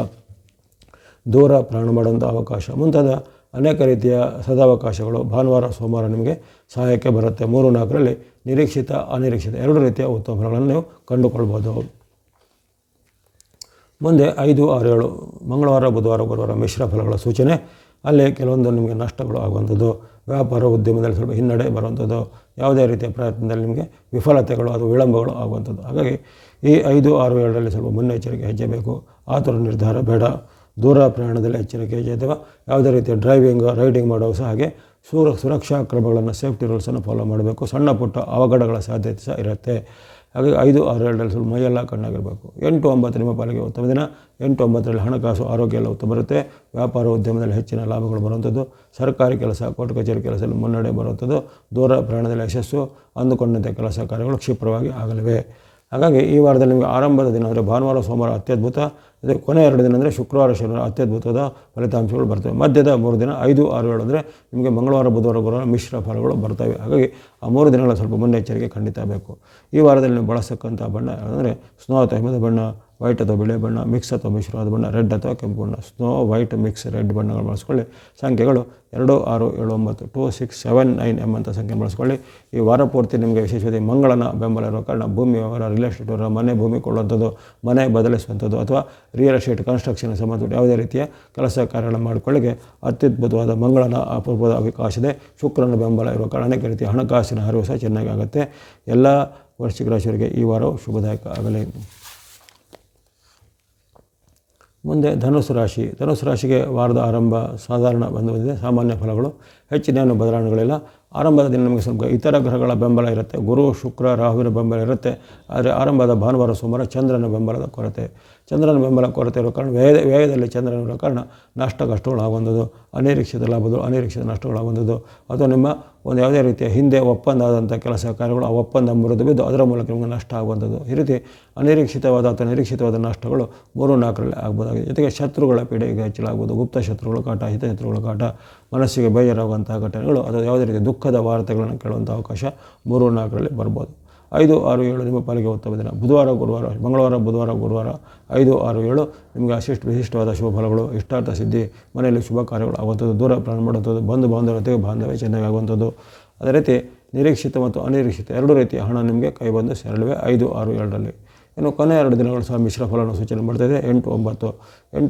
ದೂರ ಪ್ರಯಾಣ ಮಾಡುವಂಥ ಅವಕಾಶ ಮುಂತಾದ ಅನೇಕ ರೀತಿಯ ಸದಾವಕಾಶಗಳು ಭಾನುವಾರ, ಸೋಮವಾರ ನಿಮಗೆ ಸಹಾಯಕ್ಕೆ ಬರುತ್ತೆ. 3, 4ರಲ್ಲಿ ನಿರೀಕ್ಷಿತ, ಅನಿರೀಕ್ಷಿತ 2 ರೀತಿಯ ಉತ್ತಮ ಫಲಗಳನ್ನು ನೀವು ಕಂಡುಕೊಳ್ಬೋದು. ಮುಂದೆ 5, 6, 7 ಮಂಗಳವಾರ, ಬುಧವಾರ, ಗುರುವಾರ ಮಿಶ್ರ ಫಲಗಳ ಸೂಚನೆ. ಅಲ್ಲಿ ಕೆಲವೊಂದು ನಿಮಗೆ ನಷ್ಟಗಳು ಆಗುವಂಥದ್ದು. ವ್ಯಾಪಾರ ಉದ್ಯಮದಲ್ಲಿ ಸ್ವಲ್ಪ ಹಿನ್ನಡೆ ಬರುವಂಥದ್ದು. ಯಾವುದೇ ರೀತಿಯ ಪ್ರಯತ್ನದಲ್ಲಿ ನಿಮಗೆ ವಿಫಲತೆಗಳು ಅಥವಾ ವಿಳಂಬಗಳು ಆಗುವಂಥದ್ದು. ಹಾಗಾಗಿ ಈ 5, 6, 7ರಲ್ಲಿ ಸ್ವಲ್ಪ ಮುನ್ನೆಚ್ಚರಿಕೆ ಹೆಜ್ಜೆ ಬೇಕು. ಆತುರ ನಿರ್ಧಾರ ಬೇಡ. ದೂರ ಪ್ರಯಾಣದಲ್ಲಿ ಎಚ್ಚರಿಕೆ ಹೆಜ್ಜೆ ಅಥವಾ ಯಾವುದೇ ರೀತಿಯ ರೈಡಿಂಗ್ ಮಾಡುವ ಸಹ ಹಾಗೆ ಸುರಕ್ಷಾ ಕ್ರಮಗಳನ್ನು, ಸೇಫ್ಟಿ ರೂಲ್ಸನ್ನು ಫಾಲೋ ಮಾಡಬೇಕು. ಸಣ್ಣ ಪುಟ್ಟ ಅವಘಡಗಳ ಸಾಧ್ಯತೆ ಸಹ ಇರುತ್ತೆ. ಹಾಗಾಗಿ 5, 6, 7ರಲ್ಲಿ ಸ್ವಲ್ಪ ಮೈಯೆಲ್ಲ ಕಣ್ಣಾಗಿರಬೇಕು. 8, 9 ನಿಮ್ಮ ಪಾಲಿಗೆ ಉತ್ತಮ ದಿನ. 8, 9ರಲ್ಲಿ ಹಣಕಾಸು, ಆರೋಗ್ಯ ಎಲ್ಲ ಉತ್ತಮ ಬರುತ್ತೆ. ವ್ಯಾಪಾರ ಉದ್ಯಮದಲ್ಲಿ ಹೆಚ್ಚಿನ ಲಾಭಗಳು ಬರುವಂಥದ್ದು. ಸರ್ಕಾರಿ ಕೆಲಸ, ಕೋರ್ಟ್ ಕಚೇರಿ ಕೆಲಸದಲ್ಲಿ ಮುನ್ನಡೆ ಬರುವಂಥದ್ದು. ದೂರ ಪ್ರಯಾಣದಲ್ಲಿ ಯಶಸ್ಸು, ಅಂದುಕೊಂಡಂತೆ ಕೆಲಸ ಕಾರ್ಯಗಳು ಕ್ಷಿಪ್ರವಾಗಿ ಆಗಲಿವೆ. ಹಾಗಾಗಿ ಈ ವಾರದಲ್ಲಿ ನಿಮಗೆ ಆರಂಭದ ದಿನ ಅಂದರೆ ಭಾನುವಾರ, ಸೋಮವಾರ ಅತ್ಯದ್ಭುತ. ಅದೇ ಕೊನೆ 2 ದಿನ ಅಂದರೆ ಶುಕ್ರವಾರ, ಶನಿವಾರ ಅತ್ಯದ್ಭುತವಾದ ಫಲಿತಾಂಶಗಳು ಬರ್ತವೆ. ಮಧ್ಯದ 3 ದಿನ 5, 6, 7 ಅಂದರೆ ನಿಮಗೆ ಮಂಗಳವಾರ, ಬುಧವಾರ, ಗುರುವಾರ ಮಿಶ್ರ ಫಲಗಳು ಬರ್ತವೆ. ಹಾಗಾಗಿ ಆ 3 ದಿನಗಳ ಸ್ವಲ್ಪ ಮುನ್ನೆಚ್ಚರಿಕೆ ಖಂಡಿತ ಬೇಕು. ಈ ವಾರದಲ್ಲಿ ನೀವು ಬಳಸತಕ್ಕಂಥ ಬಣ್ಣ ಅಂದರೆ ಸ್ನೋ ಅಥವಾ ಹಿಮದ ಬಣ್ಣ, ವೈಟ್ ಅಥವಾ ಬಿಳಿ ಬಣ್ಣ, ಮಿಕ್ಸ್ ಅಥವಾ ಮಿಶ್ರವಾದ ಬಣ್ಣ, ರೆಡ್ ಅಥವಾ ಕೆಂಪು ಬಣ್ಣ. ಸ್ನೋ, ವೈಟ್, ಮಿಕ್ಸ್, ರೆಡ್ ಬಣ್ಣಗಳು ಬಳಸ್ಕೊಳ್ಳಿ. ಸಂಖ್ಯೆಗಳು 2, 6, 7, 9, 2, 6, 7, 9 ಎಂಬಂಥ ಸಂಖ್ಯೆ ಬಳಸ್ಕೊಳ್ಳಿ. ಈ ವಾರ ಪೂರ್ತಿ ನಿಮಗೆ ವಿಶೇಷವಾಗಿ ಮಂಗಳನ ಬೆಂಬಲ ಇರುವ ಕಾರಣ ಭೂಮಿ ವ್ಯವಹಾರ, ರಿಯಲ್ ಎಸ್ಟೇಟ್ ವ್ಯವಹಾರ, ಮನೆ ಭೂಮಿ ಕೊಳ್ಳುವಂಥದ್ದು, ಮನೆ ಬದಲಿಸುವಂಥದ್ದು ಅಥವಾ ರಿಯಲ್ ಎಸ್ಟೇಟ್ ಕನ್ಸ್ಟ್ರಕ್ಷನ್ ಸಂಬಂಧಪಟ್ಟ ಯಾವುದೇ ರೀತಿಯ ಕೆಲಸ ಕಾರ್ಯಗಳನ್ನು ಮಾಡಿಕೊಳ್ಳಿಕ್ಕೆ ಅತ್ಯದ್ಭುತವಾದ ಮಂಗಳನ ಅಪೂರ್ವದ ಅವಕಾಶ ಇದೆ. ಶುಕ್ರನ ಬೆಂಬಲ ಇರುವ ಕಾರಣ ಅನೇಕ ರೀತಿಯ ಹಣಕಾಸಿನ ಹರಿವು ಸಹ ಚೆನ್ನಾಗಿ ಆಗುತ್ತೆ. ಎಲ್ಲ ವೃಶ್ಚಿಕ ರಾಶಿಯವರಿಗೆ ಈ ವಾರವು ಶುಭದಾಯಕ ಆಗಲಿ. ಮುಂದೆ ಧನುಸ್ಸು ರಾಶಿ. ಧನುಸ್ಸು ರಾಶಿಗೆ ವಾರದ ಆರಂಭ ಸಾಧಾರಣ ಬಂದಿದೆ. ಸಾಮಾನ್ಯ ಫಲಗಳು, ಹೆಚ್ಚಿನ ಬದಲಾವಣೆಗಳಿಲ್ಲ. ಆರಂಭದ ದಿನ ನಮಗೆ ಸ್ವಲ್ಪ ಇತರ ಗ್ರಹಗಳ ಬೆಂಬಲ ಇರುತ್ತೆ. ಗುರು, ಶುಕ್ರ, ರಾಹುವಿನ ಬೆಂಬಲ ಇರುತ್ತೆ. ಆದರೆ ಆರಂಭದ ಭಾನುವಾರ, ಸೋಮವಾರ ಚಂದ್ರನ ಬೆಂಬಲದ ಕೊರತೆ. ಚಂದ್ರನ ಬೆಂಬಲ ಕೊರತೆ ಇರೋ ಕಾರಣ ವ್ಯಯದಲ್ಲಿ ಚಂದ್ರನ ಇರೋ ಕಾರಣ ಕಷ್ಟಗಳಾಗುವಂಥದ್ದು, ಅನಿರೀಕ್ಷಿತ ಲಾಭಗಳು, ಅನಿರೀಕ್ಷಿತ ನಷ್ಟಗಳಾಗುವಂಥದ್ದು ಅಥವಾ ನಿಮ್ಮ ಒಂದು ಯಾವುದೇ ರೀತಿಯ ಹಿಂದೆ ಒಪ್ಪಂದ ಆದಂಥ ಕೆಲಸ ಕಾರ್ಯಗಳು ಆ ಒಪ್ಪಂದ ಮುರಿದು ಬಿದ್ದು ಅದರ ಮೂಲಕ ನಿಮಗೆ ನಷ್ಟ ಆಗುವಂಥದ್ದು. ಈ ರೀತಿ ಅನಿರೀಕ್ಷಿತವಾದ ಅಥವಾ ನಿರೀಕ್ಷಿತವಾದ ನಷ್ಟಗಳು 3, 4ರಲ್ಲಿ ಆಗ್ಬೋದಾಗಿದೆ. ಜೊತೆಗೆ ಶತ್ರುಗಳ ಪೀಡೆ ಈಗ ಹೆಚ್ಚಳಾಗ್ಬೋದು. ಗುಪ್ತ ಶತ್ರುಗಳ ಕಾಟ, ಹಿತಶತ್ರುಗಳ ಕಾಟ, ಮನಸ್ಸಿಗೆ ಬೇಜಾರಾಗುವಂಥ ಘಟನೆಗಳು ಅಥವಾ ಯಾವುದೇ ರೀತಿಯ ದುಃಖದ ವಾರ್ತೆಗಳನ್ನು ಕೇಳುವಂಥ ಅವಕಾಶ 3, 4ರಲ್ಲಿ ಬರ್ಬೋದು. 5, 6, 7 ನಿಮ್ಮ ಪಾಲಿಗೆ ಉತ್ತಮ ದಿನ. ಬುಧವಾರ, ಗುರುವಾರ, ಮಂಗಳವಾರ, ಬುಧವಾರ, ಗುರುವಾರ 5, 6, 7 ನಿಮಗೆ ವಿಶಿಷ್ಟವಾದ ಶುಭ ಫಲಗಳು, ಇಷ್ಟಾರ್ಥ ಸಿದ್ಧಿ, ಮನೆಯಲ್ಲಿ ಶುಭ ಕಾರ್ಯಗಳು ಆಗುವಂಥದ್ದು, ದೂರ ಪ್ರಯಾಣ ಮಾಡುವಂಥದ್ದು, ಬಂಧು ಬಾಂಧವರ ಜೊತೆಗೆ ಬಾಂಧವ್ಯ ಚೆನ್ನಾಗಿ ಆಗುವಂಥದ್ದು. ಅದೇ ರೀತಿ ನಿರೀಕ್ಷಿತ ಮತ್ತು ಅನಿರೀಕ್ಷಿತ 2 ರೀತಿಯ ಹಣ ನಿಮಗೆ ಕೈಬಂದು ಸೇರಲಿವೆ 5, 6, 7ರಲ್ಲಿ. ಇನ್ನು ಕೊನೆ 2 ದಿನಗಳು ಸಹ ಮಿಶ್ರ ಫಲವನ್ನು ಸೂಚನೆ ಮಾಡ್ತಾಯಿದೆ. 8,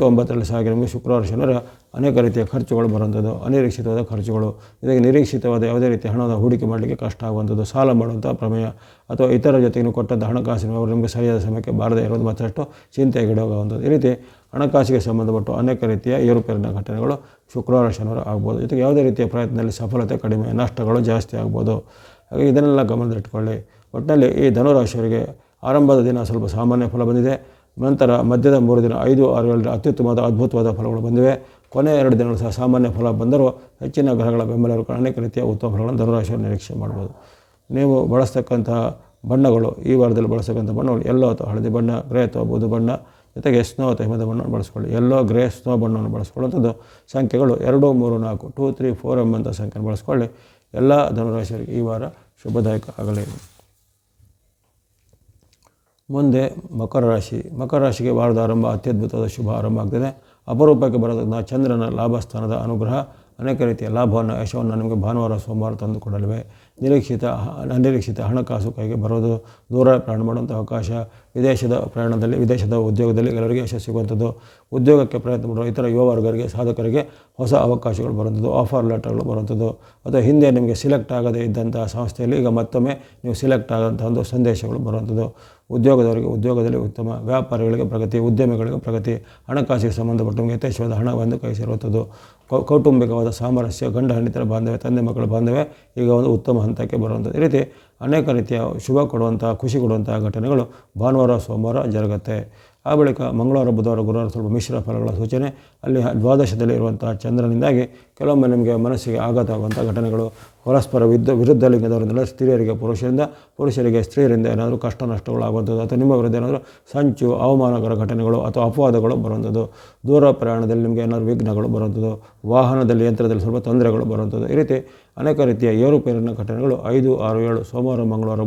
9ರಲ್ಲಿ ಸಹ ನಿಮಗೆ ಶುಕ್ರವಾರ, ಶನಿವಾರ ಅನೇಕ ರೀತಿಯ ಖರ್ಚುಗಳು ಬರುವಂಥದ್ದು, ಅನಿರೀಕ್ಷಿತವಾದ ಖರ್ಚುಗಳು. ಇದಕ್ಕೆ ನಿರೀಕ್ಷಿತವಾದ ಯಾವುದೇ ರೀತಿಯ ಹಣದ ಹೂಡಿಕೆ ಮಾಡಲಿಕ್ಕೆ ಕಷ್ಟ ಆಗುವಂಥದ್ದು, ಸಾಲ ಮಾಡುವಂಥ ಪ್ರಮೇಯ ಅಥವಾ ಇತರ ಜೊತೆಗೆ ಕೊಟ್ಟಂಥ ಹಣಕಾಸಿನ ಅವರು ನಿಮಗೆ ಸರಿಯಾದ ಸಮಯಕ್ಕೆ ಬಾರದೇ ಇರೋದು ಮತ್ತಷ್ಟು ಚಿಂತೆಗಿಡೋಗುವಂಥದ್ದು. ಈ ರೀತಿ ಹಣಕಾಸಿಗೆ ಸಂಬಂಧಪಟ್ಟು ಅನೇಕ ರೀತಿಯ ಏರುಪೇರಿನ ಘಟನೆಗಳು ಶುಕ್ರವಾರ, ಶನಿವಾರ ಆಗ್ಬೋದು. ಜೊತೆಗೆ ಯಾವುದೇ ರೀತಿಯ ಪ್ರಯತ್ನದಲ್ಲಿ ಸಫಲತೆ ಕಡಿಮೆ, ನಷ್ಟಗಳು ಜಾಸ್ತಿ ಆಗ್ಬೋದು. ಹಾಗೆ ಇದನ್ನೆಲ್ಲ ಗಮನದಲ್ಲಿಟ್ಕೊಳ್ಳಿ. ಒಟ್ಟಿನಲ್ಲಿ ಈ ಧನುರಾಶಿಯವರಿಗೆ ಆರಂಭದ ದಿನ ಸ್ವಲ್ಪ ಸಾಮಾನ್ಯ ಫಲ ಬಂದಿದೆ. ನಂತರ ಮಧ್ಯದ 3 ದಿನ 5, 6, 7 ಅತ್ಯುತ್ತಮವಾದ ಅದ್ಭುತವಾದ ಫಲಗಳು ಬಂದಿವೆ. ಕೊನೆಯ 2 ದಿನಗಳು ಸಹ ಸಾಮಾನ್ಯ ಫಲ ಬಂದರೂ ಹೆಚ್ಚಿನ ಗ್ರಹಗಳ ಬೆಂಬಲ ಇರುವ ಅನೇಕ ರೀತಿಯ ಉತ್ತಮ ಫಲಗಳನ್ನು ಧನುರಾಶಿಯವರು ನಿರೀಕ್ಷೆ ಮಾಡ್ಬೋದು. ನೀವು ಬಳಸ್ತಕ್ಕಂಥ ಬಣ್ಣಗಳು, ಈ ವಾರದಲ್ಲಿ ಬಳಸ್ತಕ್ಕಂಥ ಬಣ್ಣಗಳು ಯೆಲ್ಲೋ ಅಥವಾ ಹಳದಿ ಬಣ್ಣ, ಗ್ರೇ ಅಥವಾ ಬೂದು ಬಣ್ಣ, ಜೊತೆಗೆ ಸ್ನೋ ಅಥವಾ ಹಿಮದ ಬಣ್ಣವನ್ನು ಬಳಸ್ಕೊಳ್ಳಿ. ಯೆಲ್ಲೋ, ಗ್ರೇ, ಸ್ನೋ ಬಣ್ಣವನ್ನು ಬಳಸ್ಕೊಳ್ಳುವಂಥದ್ದು. ಸಂಖ್ಯೆಗಳು 2, 3, 4, 2, 3, 4 ಎಂಬಂಥ ಸಂಖ್ಯೆಯನ್ನು ಬಳಸ್ಕೊಳ್ಳಿ. ಎಲ್ಲ ಧನುರಾಶಿಯವರಿಗೆ ಈ ವಾರ ಶುಭದಾಯಕ ಆಗಲಿ. ಮುಂದೆ ಮಕರ ರಾಶಿ. ಮಕರ ರಾಶಿಗೆ ವಾರದ ಆರಂಭ ಅತ್ಯದ್ಭುತವಾದ ಶುಭ ಆರಂಭ ಆಗ್ತದೆ. ಅಪರೂಪಕ್ಕೆ ಬರೋದನ್ನ ಚಂದ್ರನ ಲಾಭಸ್ಥಾನದ ಅನುಗ್ರಹ, ಅನೇಕ ರೀತಿಯ ಲಾಭವನ್ನು ಯಶವನ್ನು ನಿಮಗೆ ಭಾನುವಾರ ಸೋಮವಾರ ತಂದು ಕೊಡಲಿವೆ. ಅನಿರೀಕ್ಷಿತ ಹಣಕಾಸು ಕೈಗೆ ಬರೋದು, ದೂರ ಪ್ರಯಾಣ ಮಾಡುವಂಥ ಅವಕಾಶ, ವಿದೇಶದ ಉದ್ಯೋಗದಲ್ಲಿ ಎಲ್ಲರಿಗೆ ಯಶಸ್ಸು ಸಿಗುವಂಥದ್ದು, ಉದ್ಯೋಗಕ್ಕೆ ಪ್ರಯತ್ನ ಮಾಡುವ ಇತರ ಯುವ ವರ್ಗರಿಗೆ ಸಾಧಕರಿಗೆ ಹೊಸ ಅವಕಾಶಗಳು ಬರುವಂಥದ್ದು, ಆಫರ್ ಲೆಟರ್ಗಳು ಬರುವಂಥದ್ದು, ಅಥವಾ ಹಿಂದೆ ನಿಮಗೆ ಸಿಲೆಕ್ಟ್ ಆಗದೇ ಇದ್ದಂಥ ಸಂಸ್ಥೆಯಲ್ಲಿ ಈಗ ಮತ್ತೊಮ್ಮೆ ನೀವು ಸಿಲೆಕ್ಟ್ ಆಗೋಂಥ ಒಂದು ಸಂದೇಶಗಳು ಬರುವಂಥದ್ದು, ಉದ್ಯೋಗದಲ್ಲಿ ಉತ್ತಮ, ವ್ಯಾಪಾರಿಗಳಿಗೆ ಪ್ರಗತಿ, ಉದ್ಯಮಿಗಳಿಗೆ ಪ್ರಗತಿ, ಹಣಕಾಸಿಗೆ ಸಂಬಂಧಪಟ್ಟ ಯಥೇಚ್ಛವಾದ ಹಣವನ್ನು ಕೈ ಸೇರುವಂಥದ್ದು, ಕೌಟುಂಬಿಕವಾದ ಸಾಮರಸ್ಯ, ಗಂಡ ಹೆಂಡತಿಯರ ಬಾಂಧವ್ಯ, ತಂದೆ ಮಕ್ಕಳ ಬಾಂಧವ್ಯ ಈಗ ಒಂದು ಉತ್ತಮ ಹಂತಕ್ಕೆ ಬರುವಂಥದ್ದು. ಈ ರೀತಿ ಅನೇಕ ರೀತಿಯ ಶುಭ ಕೊಡುವಂಥ, ಖುಷಿ ಕೊಡುವಂಥ ಘಟನೆಗಳು ಭಾನುವಾರ ಸೋಮವಾರ ಜರುಗುತ್ತೆ. ಆ ಬಳಿಕ ಮಂಗಳವಾರ ಬುಧವಾರ ಗುರುವಾರ ಸ್ವಲ್ಪ ಮಿಶ್ರ ಫಲಗಳ ಸೂಚನೆ. ಅಲ್ಲಿ ದ್ವಾದಶದಲ್ಲಿ ಇರುವಂಥ ಚಂದ್ರನಿಂದಾಗಿ ಕೆಲವೊಮ್ಮೆ ನಿಮಗೆ ಮನಸ್ಸಿಗೆ ಆಘಾತ ಆಗುವಂಥ ಘಟನೆಗಳು, ಪರಸ್ಪರ ವಿರುದ್ಧ ಲಿಂಗದವರಿಂದ ಸ್ತ್ರೀಯರಿಗೆ ಪುರುಷರಿಗೆ ಸ್ತ್ರೀಯರಿಂದ ಏನಾದರೂ ಕಷ್ಟ ನಷ್ಟಗಳು ಆಗುವಂಥದ್ದು, ಅಥವಾ ನಿಮ್ಮ ವಿರುದ್ಧ ಏನಾದರೂ ಸಂಚು, ಅವಮಾನಕರ ಘಟನೆಗಳು ಅಥವಾ ಅಪವಾದಗಳು ಬರುವಂಥದ್ದು, ದೂರ ಪ್ರಯಾಣದಲ್ಲಿ ನಿಮಗೆ ಏನಾದರೂ ವಿಘ್ನಗಳು ಬರುವಂಥದ್ದು, ವಾಹನದಲ್ಲಿ ಯಂತ್ರದಲ್ಲಿ ಸ್ವಲ್ಪ ತೊಂದರೆಗಳು ಬರುವಂಥದ್ದು. ಈ ರೀತಿ ಅನೇಕ ರೀತಿಯ ಏರುಪೇರಿನ ಘಟನೆಗಳು 5, 6, 7 ಸೋಮವಾರ ಮಂಗಳವಾರ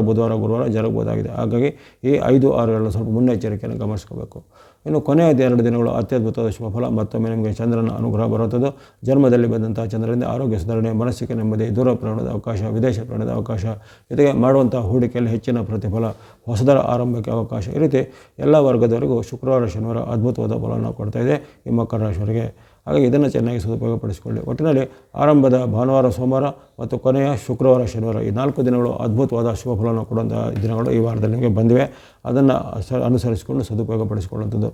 ಬುಧವಾರ ಗುರುವಾರ ಜರುಗಬಹುದಾಗಿದೆ. ಹಾಗಾಗಿ ಈ 5, 6, 7 ಸ್ವಲ್ಪ ಮುನ್ನೆಚ್ಚರಿಕೆಯನ್ನು ಗಮನಿಸ್ಕೋಬೇಕು. ಇನ್ನು ಕೊನೆಯ 2 ದಿನಗಳು ಅತ್ಯದ್ಭುತವಾದ ಶುಭ ಫಲ. ಮತ್ತೊಮ್ಮೆ ನಿಮಗೆ ಚಂದ್ರನ ಅನುಗ್ರಹ ಬರುವಂಥದ್ದು, ಜನ್ಮದಲ್ಲಿ ಬಂದಂಥ ಚಂದ್ರನಿಂದ ಆರೋಗ್ಯ ಸುಧಾರಣೆ, ಮನಸ್ಸಿಗೆ ನೆಮ್ಮದಿ, ದೂರ ಪ್ರಯಾಣದ ಅವಕಾಶ, ವಿದೇಶ ಪ್ರಯಾಣದ ಅವಕಾಶ, ಜೊತೆಗೆ ಮಾಡುವಂಥ ಹೂಡಿಕೆಯಲ್ಲಿ ಹೆಚ್ಚಿನ ಪ್ರತಿಫಲ, ಹೊಸದರ ಆರಂಭಕ್ಕೆ ಅವಕಾಶ. ಈ ರೀತಿ ಎಲ್ಲ ವರ್ಗದವರಿಗೂ ಶುಕ್ರವಾರ ಶನಿವಾರ ಅದ್ಭುತವಾದ ಫಲವನ್ನು ಕೊಡ್ತಾಯಿದೆ ಈ ಮಕರ ರಾಶಿಯವರಿಗೆ. ಹಾಗಾಗಿ ಇದನ್ನು ಚೆನ್ನಾಗಿ ಸದುಪಯೋಗಪಡಿಸಿಕೊಳ್ಳಿ. ಒಟ್ಟಿನಲ್ಲಿ ಆರಂಭದ ಭಾನುವಾರ ಸೋಮವಾರ ಮತ್ತು ಕೊನೆಯ ಶುಕ್ರವಾರ ಶನಿವಾರ ಈ 4 ದಿನಗಳು ಅದ್ಭುತವಾದ ಶುಭ ಫಲವನ್ನು ಕೊಡುವಂಥ ದಿನಗಳು ಈ ವಾರದಲ್ಲಿ ನಿಮಗೆ ಬಂದಿವೆ. ಅದನ್ನು ಅನುಸರಿಸಿಕೊಂಡು ಸದುಪಯೋಗಪಡಿಸಿಕೊಳ್ಳುವಂಥದ್ದು.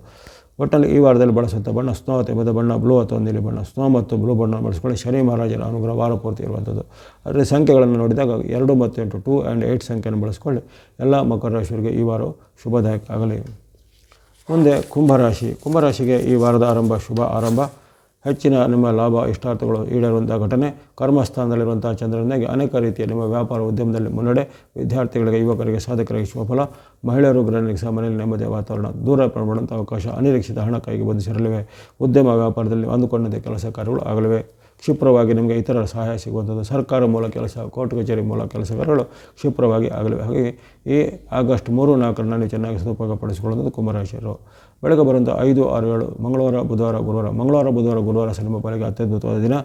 ಒಟ್ಟಿನಲ್ಲಿ ಈ ವಾರದಲ್ಲಿ ಬಳಸುವಂಥ ಬಣ್ಣ ಸ್ನೋ ತೆಗೆದ ಬಣ್ಣ, ಬ್ಲೂ ಅಥವಾ ನೀಲಿ ಬಣ್ಣ. ಸ್ನೋ ಮತ್ತು ಬ್ಲೂ ಬಣ್ಣ ಬಳಸಿಕೊಳ್ಳಿ. ಶನಿ ಮಹಾರಾಜರ ಅನುಗ್ರಹ ವಾರ ಪೂರ್ತಿ ಇರುವಂಥದ್ದು. ಅದರಲ್ಲಿ ಸಂಖ್ಯೆಗಳನ್ನು ನೋಡಿದಾಗ 2 ಮತ್ತು 8, 2 and 8 ಸಂಖ್ಯೆಯನ್ನು ಬಳಸಿಕೊಳ್ಳಿ. ಎಲ್ಲ ಮಕರ ರಾಶಿಯವರಿಗೆ ಈ ವಾರ ಶುಭದಾಯಕ ಆಗಲಿ. ಮುಂದೆ ಕುಂಭರಾಶಿಗೆ ಈ ವಾರದ ಶುಭ ಆರಂಭ, ಹೆಚ್ಚಿನ ನಿಮ್ಮ ಲಾಭ ಇಷ್ಟಾರ್ಥಗಳು ಈಡೇರುವಂಥ ಘಟನೆ, ಕರ್ಮಸ್ಥಾನದಲ್ಲಿರುವಂಥ ಚಂದ್ರನಿಂದಾಗಿ ಅನೇಕ ರೀತಿಯ ನಿಮ್ಮ ವ್ಯಾಪಾರ ಉದ್ಯಮದಲ್ಲಿ ಮುನ್ನಡೆ, ವಿದ್ಯಾರ್ಥಿಗಳಿಗೆ ಯುವಕರಿಗೆ ಸಾಧಕರಿಗೆ ಶುಭಫಲ, ಮಹಿಳೆಯರು ಗೃಹಿಣಿಗೆ ಮನೆಯಲ್ಲಿ ನೆಮ್ಮದಿಯ ವಾತಾವರಣ, ದೂರ ಮಾಡುವಂಥ ಅವಕಾಶ, ಅನಿರೀಕ್ಷಿತ ಹಣ ಕೈಗೆ ಬಂದು ಸೇರಲಿವೆ, ಉದ್ಯಮ ವ್ಯಾಪಾರದಲ್ಲಿ ಅಂದುಕೊಂಡಂತೆ ಕೆಲಸ ಕಾರ್ಯಗಳು ಆಗಲಿವೆ, ಕ್ಷಿಪ್ರವಾಗಿ ನಿಮಗೆ ಇತರರ ಸಹಾಯ ಸಿಗುವಂಥದ್ದು, ಸರ್ಕಾರ ಮೂಲ ಕೆಲಸ, ಕೋರ್ಟ್ ಕಚೇರಿ ಮೂಲ ಕೆಲಸ ಕಾರ್ಯಗಳು ಕ್ಷಿಪ್ರವಾಗಿ ಆಗಲಿವೆ. ಹಾಗಾಗಿ ಈ ಆಗಸ್ಟ್ 3, 4 ನೀವು ಚೆನ್ನಾಗಿ ಸದುಪಯೋಗಪಡಿಸಿಕೊಳ್ಳುವಂಥದ್ದು ಕುಂಭರಾಶಿಯರು. ಬೆಳಗ್ಗೆ ಬರುವಂಥ 5, 6, 7 ಮಂಗಳವಾರ ಬುಧವಾರ ಗುರುವಾರ ನಿಮ್ಮ ಪಾಲಿಗೆ ಅತ್ಯದ್ಭುತವಾದ ದಿನ.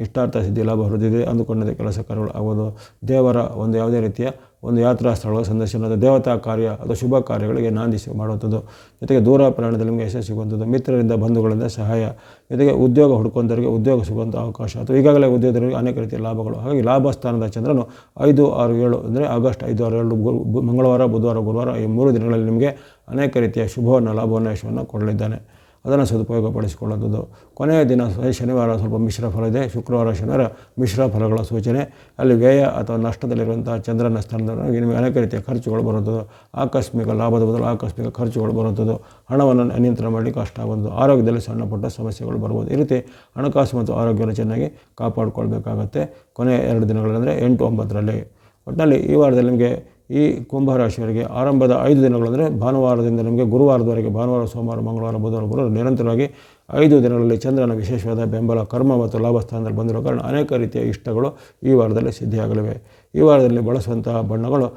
ಇಷ್ಟಾರ್ಥ ಸಿದ್ಧಿ, ಲಾಭ ವೃದ್ಧಿ, ಅಂದುಕೊಂಡಂತೆ ಕೆಲಸ ಕಾರ್ಯಗಳು ಆಗೋದು, ದೇವರ ಒಂದು ಯಾವುದೇ ರೀತಿಯ ಒಂದು ಯಾತ್ರಾ ಸ್ಥಳಗಳ ಸಂದರ್ಶನ, ದೇವತಾ ಕಾರ್ಯ ಅಥವಾ ಶುಭ ಕಾರ್ಯಗಳಿಗೆ ನಾಂದಿ ಮಾಡುವಂಥದ್ದು, ಜೊತೆಗೆ ದೂರ ಪ್ರಯಾಣದಲ್ಲಿ ನಿಮಗೆ ಯಶಸ್ಸು ಸಿಗುವಂಥದ್ದು, ಮಿತ್ರರಿಂದ ಬಂಧುಗಳಿಂದ ಸಹಾಯ, ಜೊತೆಗೆ ಉದ್ಯೋಗ ಹುಡುಕುವಂಥವರಿಗೆ ಉದ್ಯೋಗ ಸಿಗುವಂಥ ಅವಕಾಶ, ಅಥವಾ ಈಗಾಗಲೇ ಉದ್ಯೋಗದವರಿಗೆ ಅನೇಕ ರೀತಿಯ ಲಾಭಗಳು. ಹಾಗಾಗಿ ಲಾಭ ಸ್ಥಾನದ ಚಂದ್ರನು 5, 6, 7 ಅಂದರೆ ಆಗಸ್ಟ್ 5, 6, 7 ಮಂಗಳವಾರ ಬುಧವಾರ ಗುರುವಾರ ಈ 3 ದಿನಗಳಲ್ಲಿ ನಿಮಗೆ ಅನೇಕ ರೀತಿಯ ಶುಭವನ್ನು, ಲಾಭವನ್ನು, ಯಶವನ್ನು ಕೊಡಲಿದ್ದಾನೆ. ಅದನ್ನು ಸದುಪಯೋಗಪಡಿಸಿಕೊಳ್ಳುವಂಥದ್ದು. ಕೊನೆಯ ದಿನ ಶನಿವಾರ ಸ್ವಲ್ಪ ಮಿಶ್ರ ಫಲ ಇದೆ. ಶುಕ್ರವಾರ ಶನಿವಾರ ಮಿಶ್ರ ಫಲಗಳ ಸೂಚನೆ. ಅಲ್ಲಿ ವ್ಯಯ ಅಥವಾ ನಷ್ಟದಲ್ಲಿರುವಂಥ ಚಂದ್ರನ ಸ್ಥಾನದಲ್ಲಿ ನಿಮಗೆ ಅನೇಕ ರೀತಿಯ ಖರ್ಚುಗಳು ಬರುವಂಥದ್ದು, ಆಕಸ್ಮಿಕ ಲಾಭದ ಬದಲು ಆಕಸ್ಮಿಕ ಖರ್ಚುಗಳು ಬರುವಂಥದ್ದು, ಹಣವನ್ನು ನಿಯಂತ್ರಣ ಮಾಡಲಿಕ್ಕೆ ಕಷ್ಟ ಆಗುವಂಥದ್ದು, ಆರೋಗ್ಯದಲ್ಲಿ ಸಣ್ಣ ಪುಟ್ಟ ಸಮಸ್ಯೆಗಳು ಬರ್ಬೋದು. ಈ ರೀತಿ ಹಣಕಾಸು ಮತ್ತು ಆರೋಗ್ಯವನ್ನು ಚೆನ್ನಾಗಿ ಕಾಪಾಡಿಕೊಳ್ಬೇಕಾಗತ್ತೆ ಕೊನೆಯ 2 ದಿನಗಳಂದರೆ 8, 9ರಲ್ಲಿ. ಒಟ್ಟಿನಲ್ಲಿ ಈ ವಾರದಲ್ಲಿ ನಿಮಗೆ ಈ ಕುಂಭರಾಶಿಯವರಿಗೆ ಆರಂಭದ 5 ದಿನಗಳು ಅಂದರೆ ಭಾನುವಾರದಿಂದ ನಿಮಗೆ ಗುರುವಾರದವರೆಗೆ, ಭಾನುವಾರ ಸೋಮವಾರ ಮಂಗಳವಾರ ಬುಧವಾರ ಗುರುವಾರ ನಿರಂತರವಾಗಿ 5 ದಿನಗಳಲ್ಲಿ ಚಂದ್ರನ ವಿಶೇಷವಾದ ಬೆಂಬಲ, ಕರ್ಮ ಮತ್ತು ಲಾಭ ಸ್ಥಾನದಲ್ಲಿ ಬಂದಿರೋ ಕಾರಣ ಅನೇಕ ರೀತಿಯ ಇಷ್ಟಗಳು ಈ ವಾರದಲ್ಲಿ ಸಿದ್ಧಿಯಾಗಲಿವೆ. ಈ ವಾರದಲ್ಲಿ ಬಳಸುವಂತಹ ಬಣ್ಣಗಳು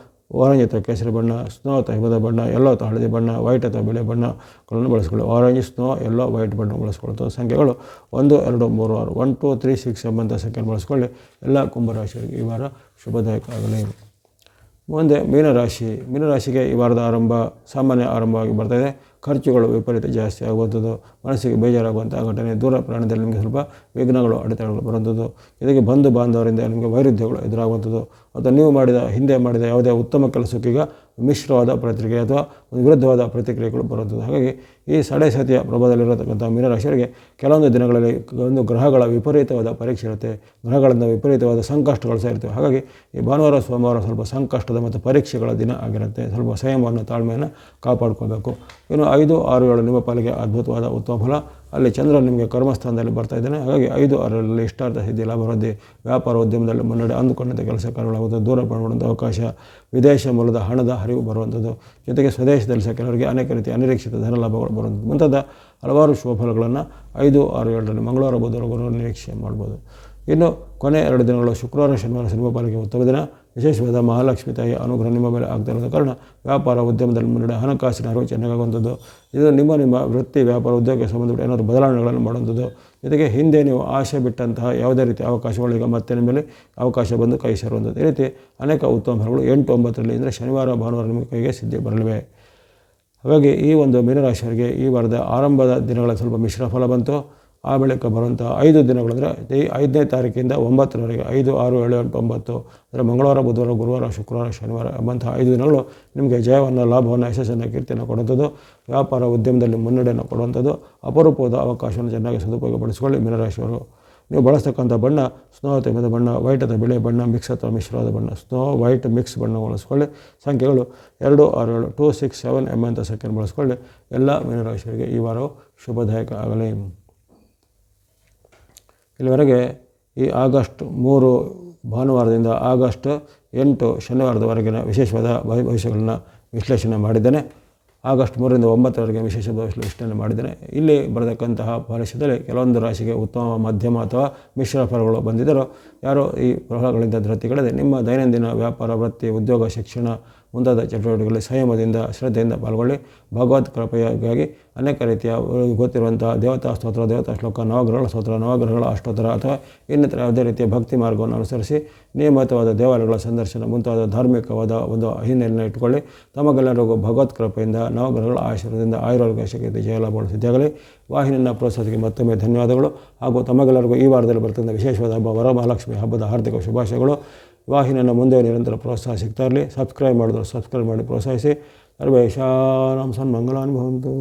ಆರೆಂಜ್ ಅಥವಾ ಕೇಸರಿ ಬಣ್ಣ, ಸ್ನೋ ಅಥವಾ ಹಿಮದ ಬಣ್ಣ, ಯೆಲ್ಲೋ ಅಥವಾ ಹಳದಿ ಬಣ್ಣ, ವೈಟ್ ಅಥವಾ ಬಿಳಿ ಬಣ್ಣಗಳನ್ನು ಬಳಸಿಕೊಳ್ಳಿ. ಆರೆಂಜ್, ಸ್ನೋ, ಯೆಲ್ಲೋ, ವೈಟ್ ಬಣ್ಣ ಬಳಸ್ಕೊಳ್ತವೆ. ಸಂಖ್ಯೆಗಳು 1, 2, 3, 6, 1, 2, 3, 6 ಎಂಬಂಥ ಸಂಖ್ಯೆಯನ್ನು ಬಳಸ್ಕೊಳ್ಳಿ. ಎಲ್ಲ ಕುಂಭರಾಶಿಯವರಿಗೆ ಈ ವಾರ ಶುಭದಾಯಕ ಆಗಲಿ. ಮುಂದೆ ಮೀನರಾಶಿಗೆ ಈ ವಾರದ ಸಾಮಾನ್ಯ ಆರಂಭವಾಗಿ ಬರ್ತಾಯಿದೆ. ಖರ್ಚುಗಳು ವಿಪರೀತ ಜಾಸ್ತಿ ಆಗುವಂಥದ್ದು, ಮನಸ್ಸಿಗೆ ಬೇಜಾರಾಗುವಂಥ ಘಟನೆ, ದೂರ ಪ್ರಯಾಣದಲ್ಲಿ ನಿಮಗೆ ಸ್ವಲ್ಪ ವಿಘ್ನಗಳು, ಅಡೆತಡೆಗಳು ಬರುವಂಥದ್ದು, ಜೊತೆಗೆ ಬಂಧು ಬಾಂಧವರಿಂದ ನಿಮಗೆ ವೈರುಧ್ಯಗಳು ಎದುರಾಗುವಂಥದ್ದು, ಅಥವಾ ನೀವು ಹಿಂದೆ ಮಾಡಿದ ಯಾವುದೇ ಉತ್ತಮ ಕೆಲಸಕ್ಕೀಗ ಮಿಶ್ರವಾದ ಪ್ರತಿಕ್ರಿಯೆ ಅಥವಾ ವಿರುದ್ಧವಾದ ಪ್ರತಿಕ್ರಿಯೆಗಳು ಬರುವಂಥದ್ದು. ಹಾಗಾಗಿ ಈ ಸತಿಯ ಪ್ರಭಾವದಲ್ಲಿರತಕ್ಕಂಥ ಮೀನರಾಶಿಯವರಿಗೆ ಕೆಲವೊಂದು ದಿನಗಳಲ್ಲಿ ಒಂದು ಗ್ರಹಗಳ ವಿಪರೀತವಾದ ಪರೀಕ್ಷೆ ಇರುತ್ತೆ, ಗ್ರಹಗಳಿಂದ ವಿಪರೀತವಾದ ಸಂಕಷ್ಟಗಳು ಸಹ ಇರ್ತವೆ. ಹಾಗಾಗಿ ಈ ಭಾನುವಾರ ಸೋಮವಾರ ಸ್ವಲ್ಪ ಸಂಕಷ್ಟದ ಮತ್ತು ಪರೀಕ್ಷೆಗಳ ದಿನ ಆಗಿರುತ್ತೆ. ಸ್ವಲ್ಪ ಸಂಯಮವನ್ನು, ತಾಳ್ಮೆಯನ್ನು ಕಾಪಾಡ್ಕೋಬೇಕು. ಇನ್ನು 5, 6, 7 ನಿಮ್ಮ ಪಾಲಿಗೆ ಅದ್ಭುತವಾದ ಉತ್ತಮ ಫಲ. ಅಲ್ಲಿ ಚಂದ್ರ ನಿಮಗೆ ಕರ್ಮಸ್ಥಾನದಲ್ಲಿ ಬರ್ತಾ ಇದ್ದಾನೆ. ಹಾಗಾಗಿ 5, 6ರಲ್ಲಿ ಇಷ್ಟಾರ್ಥ ಸಿದ್ಧಿ, ಲಾಭ ವೃದ್ಧಿ, ವ್ಯಾಪಾರ ಉದ್ಯಮದಲ್ಲಿ ಮುನ್ನಡೆ, ಅಂದುಕೊಂಡಂತೆ ಕೆಲಸ ಕಾರ್ಯಗಳಾಗುತ್ತದೆ, ದೂರ ಮಾಡುವಂಥ ಅವಕಾಶ, ವಿದೇಶ ಮೂಲದ ಹಣದ ಹರಿವು ಬರುವಂಥದ್ದು, ಜೊತೆಗೆ ಸ್ವದೇಶದಲ್ಲಿ ಸಹ ಕೆಲವರಿಗೆ ಅನೇಕ ರೀತಿಯ ಅನಿರೀಕ್ಷಿತ ಧನ ಲಾಭಗಳು ಬರುವಂಥದ್ದು ಮುಂತಾದ ಹಲವಾರು ಶುಭ ಫಲಗಳನ್ನು 5, 6, 7ರಲ್ಲಿ ಮಂಗಳವಾರ ಬುಧವಾರ ಗುರುವಾರ ನಿರೀಕ್ಷೆ ಮಾಡ್ಬೋದು. ಇನ್ನು ಕೊನೆ 2 ದಿನಗಳು ಶುಕ್ರವಾರ ಶನಿವಾರ ನಿಮ್ಮ ಪಾಲಿಗೆ ಉತ್ತಮ ದಿನ. ವಿಶೇಷವಾದ ಮಹಾಲಕ್ಷ್ಮಿ ತಾಯಿಯ ಅನುಗ್ರಹ ನಿಮ್ಮ ಮೇಲೆ ಆಗ್ತಾ ಇರೋದ ಕಾರಣ ವ್ಯಾಪಾರ ಉದ್ಯಮದಲ್ಲಿ ಮುನ್ನಡೆ, ಹಣಕಾಸಿನ ಅರಿವು ಚೆನ್ನಾಗುವಂಥದ್ದು, ಇದು ನಿಮ್ಮ ವೃತ್ತಿ ವ್ಯಾಪಾರ ಉದ್ಯೋಗಕ್ಕೆ ಸಂಬಂಧಪಟ್ಟ ಏನಾದರೂ ಬದಲಾವಣೆಗಳನ್ನು ಮಾಡುವಂಥದ್ದು, ಜೊತೆಗೆ ಹಿಂದೆ ನೀವು ಆಸೆ ಬಿಟ್ಟಂತಹ ಯಾವುದೇ ರೀತಿಯ ಅವಕಾಶಗಳು ಈಗ ಮತ್ತೆ ನಿಮ್ಮ ಮೇಲೆ ಅವಕಾಶ ಬಂದು ಕೈ ಸೇರುವಂಥದ್ದು. ಈ ರೀತಿ ಅನೇಕ ಉತ್ತಮ ಫಲಗಳು 8, 9ರಲ್ಲಿ ಅಂದರೆ ಶನಿವಾರ ಭಾನುವಾರ ನಿಮ್ಮ ಕೈಗೆ ಸಿದ್ಧಿ ಬರಲಿವೆ. ಹಾಗಾಗಿ ಈ ಒಂದು ಮೀನರಾಶಿಯವರಿಗೆ ಈ ವಾರದ ಆರಂಭದ ದಿನಗಳ ಸ್ವಲ್ಪ ಮಿಶ್ರ ಫಲ ಬಂತು. ಆ ಬಳಿಕ ಬರುವಂಥ 5 ದಿನಗಳಂದರೆ ಈ 5ನೇ ತಾರೀಕಿಂದ 9ರವರೆಗೆ 5, 6, 7, 8, 9 ಅಂದರೆ ಮಂಗಳವಾರ, ಬುಧವಾರ, ಗುರುವಾರ, ಶುಕ್ರವಾರ, ಶನಿವಾರ ಎಂಬಂಥ 5 ದಿನಗಳು ನಿಮಗೆ ಜಯವನ್ನು, ಲಾಭವನ್ನು, ಯಶಸ್ಸನ್ನು, ಕೀರ್ತಿಯನ್ನು ಕೊಡುವಂಥದ್ದು, ವ್ಯಾಪಾರ ಉದ್ಯಮದಲ್ಲಿ ಮುನ್ನಡೆಯನ್ನು ಕೊಡುವಂಥದ್ದು, ಅಪರೂಪದ ಅವಕಾಶವನ್ನು ಚೆನ್ನಾಗಿ ಸದುಪಯೋಗಪಡಿಸಿಕೊಳ್ಳಿ ಮೀನರಾಶಿಯವರು. ನೀವು ಬಳಸ್ತಕ್ಕಂಥ ಬಣ್ಣ ಸ್ನೋ ತೆಗೆದ ಬಣ್ಣ, ವೈಟ್ ಅಥವಾ ಬಿಳಿ ಬಣ್ಣ, ಮಿಕ್ಸ್ ಅಥವಾ ಮಿಶ್ರವಾದ ಬಣ್ಣ, ಸ್ನೋ ವೈಟ್ ಮಿಕ್ಸ್ ಬಣ್ಣ ಬಳಸ್ಕೊಳ್ಳಿ. ಸಂಖ್ಯೆಗಳು 2, 6, 7, 2, 6, 7 ಎಂಬಂಥ ಸಂಖ್ಯೆಯನ್ನು ಬಳಸ್ಕೊಳ್ಳಿ. ಎಲ್ಲ ಮೀನರಾಶಿಯವರಿಗೆ ಈ ವಾರವು ಶುಭದಾಯಕ ಆಗಲಿ. ಇಲ್ಲಿವರೆಗೆ ಈ ಆಗಸ್ಟ್ 3 ಭಾನುವಾರದಿಂದ ಆಗಸ್ಟ್ 8 ಶನಿವಾರದವರೆಗಿನ ವಿಶೇಷವಾದ ಭವಿಷ್ಯಗಳನ್ನು ವಿಶ್ಲೇಷಣೆ ಮಾಡಿದ್ದೇನೆ. ಆಗಸ್ಟ್ 3ರಿಂದ 9ರವರೆಗೆ ವಿಶೇಷವಾದ ವಿಶ್ಲೇಷಣೆ ಮಾಡಿದ್ದೇನೆ. ಇಲ್ಲಿ ಬರತಕ್ಕಂತಹ ಭವಿಷ್ಯದಲ್ಲಿ ಕೆಲವೊಂದು ರಾಶಿಗೆ ಉತ್ತಮ, ಮಧ್ಯಮ ಅಥವಾ ಮಿಶ್ರ ಫಲಗಳು ಬಂದಿದ್ದರೂ ಯಾರೋ ಈ ಫಲಗಳಿಂದ ಧೃತಿಗೆಡದೆ ನಿಮ್ಮ ದೈನಂದಿನ ವ್ಯಾಪಾರ, ವೃತ್ತಿ, ಉದ್ಯೋಗ, ಶಿಕ್ಷಣ ಮುಂತಾದ ಚಟುವಟಿಕೆಗಳಲ್ಲಿ ಸಂಯಮದಿಂದ, ಶ್ರದ್ಧೆಯಿಂದ ಪಾಲ್ಗೊಳ್ಳಿ. ಭಗವತ್ ಕೃಪೆಯಾಗಿ ಅನೇಕ ರೀತಿಯ ಗೊತ್ತಿರುವಂಥ ದೇವತಾ ಸ್ತೋತ್ರ, ದೇವತಾ ಶ್ಲೋಕ, ನವಗ್ರಹಗಳ ಸ್ತೋತ್ರ, ನವಗ್ರಹಗಳ ಅಷ್ಟೋತ್ತರ ಅಥವಾ ಇನ್ನಿತರ ಯಾವುದೇ ರೀತಿಯ ಭಕ್ತಿ ಮಾರ್ಗವನ್ನು ಅನುಸರಿಸಿ ನಿಯಮಿತವಾದ ದೇವಾಲಯಗಳ ಸಂದರ್ಶನ ಮುಂತಾದ ಧಾರ್ಮಿಕವಾದ ಒಂದು ಹಿನ್ನೆಲೆಯನ್ನು ಇಟ್ಟುಕೊಳ್ಳಿ. ತಮಗೆಲ್ಲರಿಗೂ ಭಗವತ್ ಕೃಪೆಯಿಂದ, ನವಗ್ರಹಗಳ ಆಶೀರ್ವಾದದಿಂದ ಆಯುರ್ವೇದ ಶಕ್ತಿ ಜಯಲಾಭಗಳು ಸಿದ್ಧಿಯಾಗಲಿ. ವಾಹಿನಿಯನ್ನು ಪ್ರೋತ್ಸಾಹಕ್ಕೆ ಮತ್ತೊಮ್ಮೆ ಧನ್ಯವಾದಗಳು. ಹಾಗೂ ತಮಗೆಲ್ಲರಿಗೂ ಈ ವಾರದಲ್ಲಿ ಬರ್ತಕ್ಕಂಥ ವಿಶೇಷವಾದ ಹಬ್ಬ ವರಮಹಾಲಕ್ಷ್ಮಿ ಹಬ್ಬದ ಹಾರ್ದಿಕ ಶುಭಾಶಯಗಳು. ವಾಹಿನಿಯನ್ನು ಮುಂದೆ ನಿರಂತರ ಪ್ರೋತ್ಸಾಹ ಸಿಗ್ತಾ ಇರಲಿ. ಸಬ್ಸ್ಕ್ರೈಬ್ ಮಾಡಿದ್ರು ಸಬ್ಸ್ಕ್ರೈಬ್ ಮಾಡಿ ಪ್ರೋತ್ಸಾಹಿಸಿ. ಸರ್ವೇಷಾಂ ಸನ್ಮಂಗಳಾನಿ ಭವಂತು.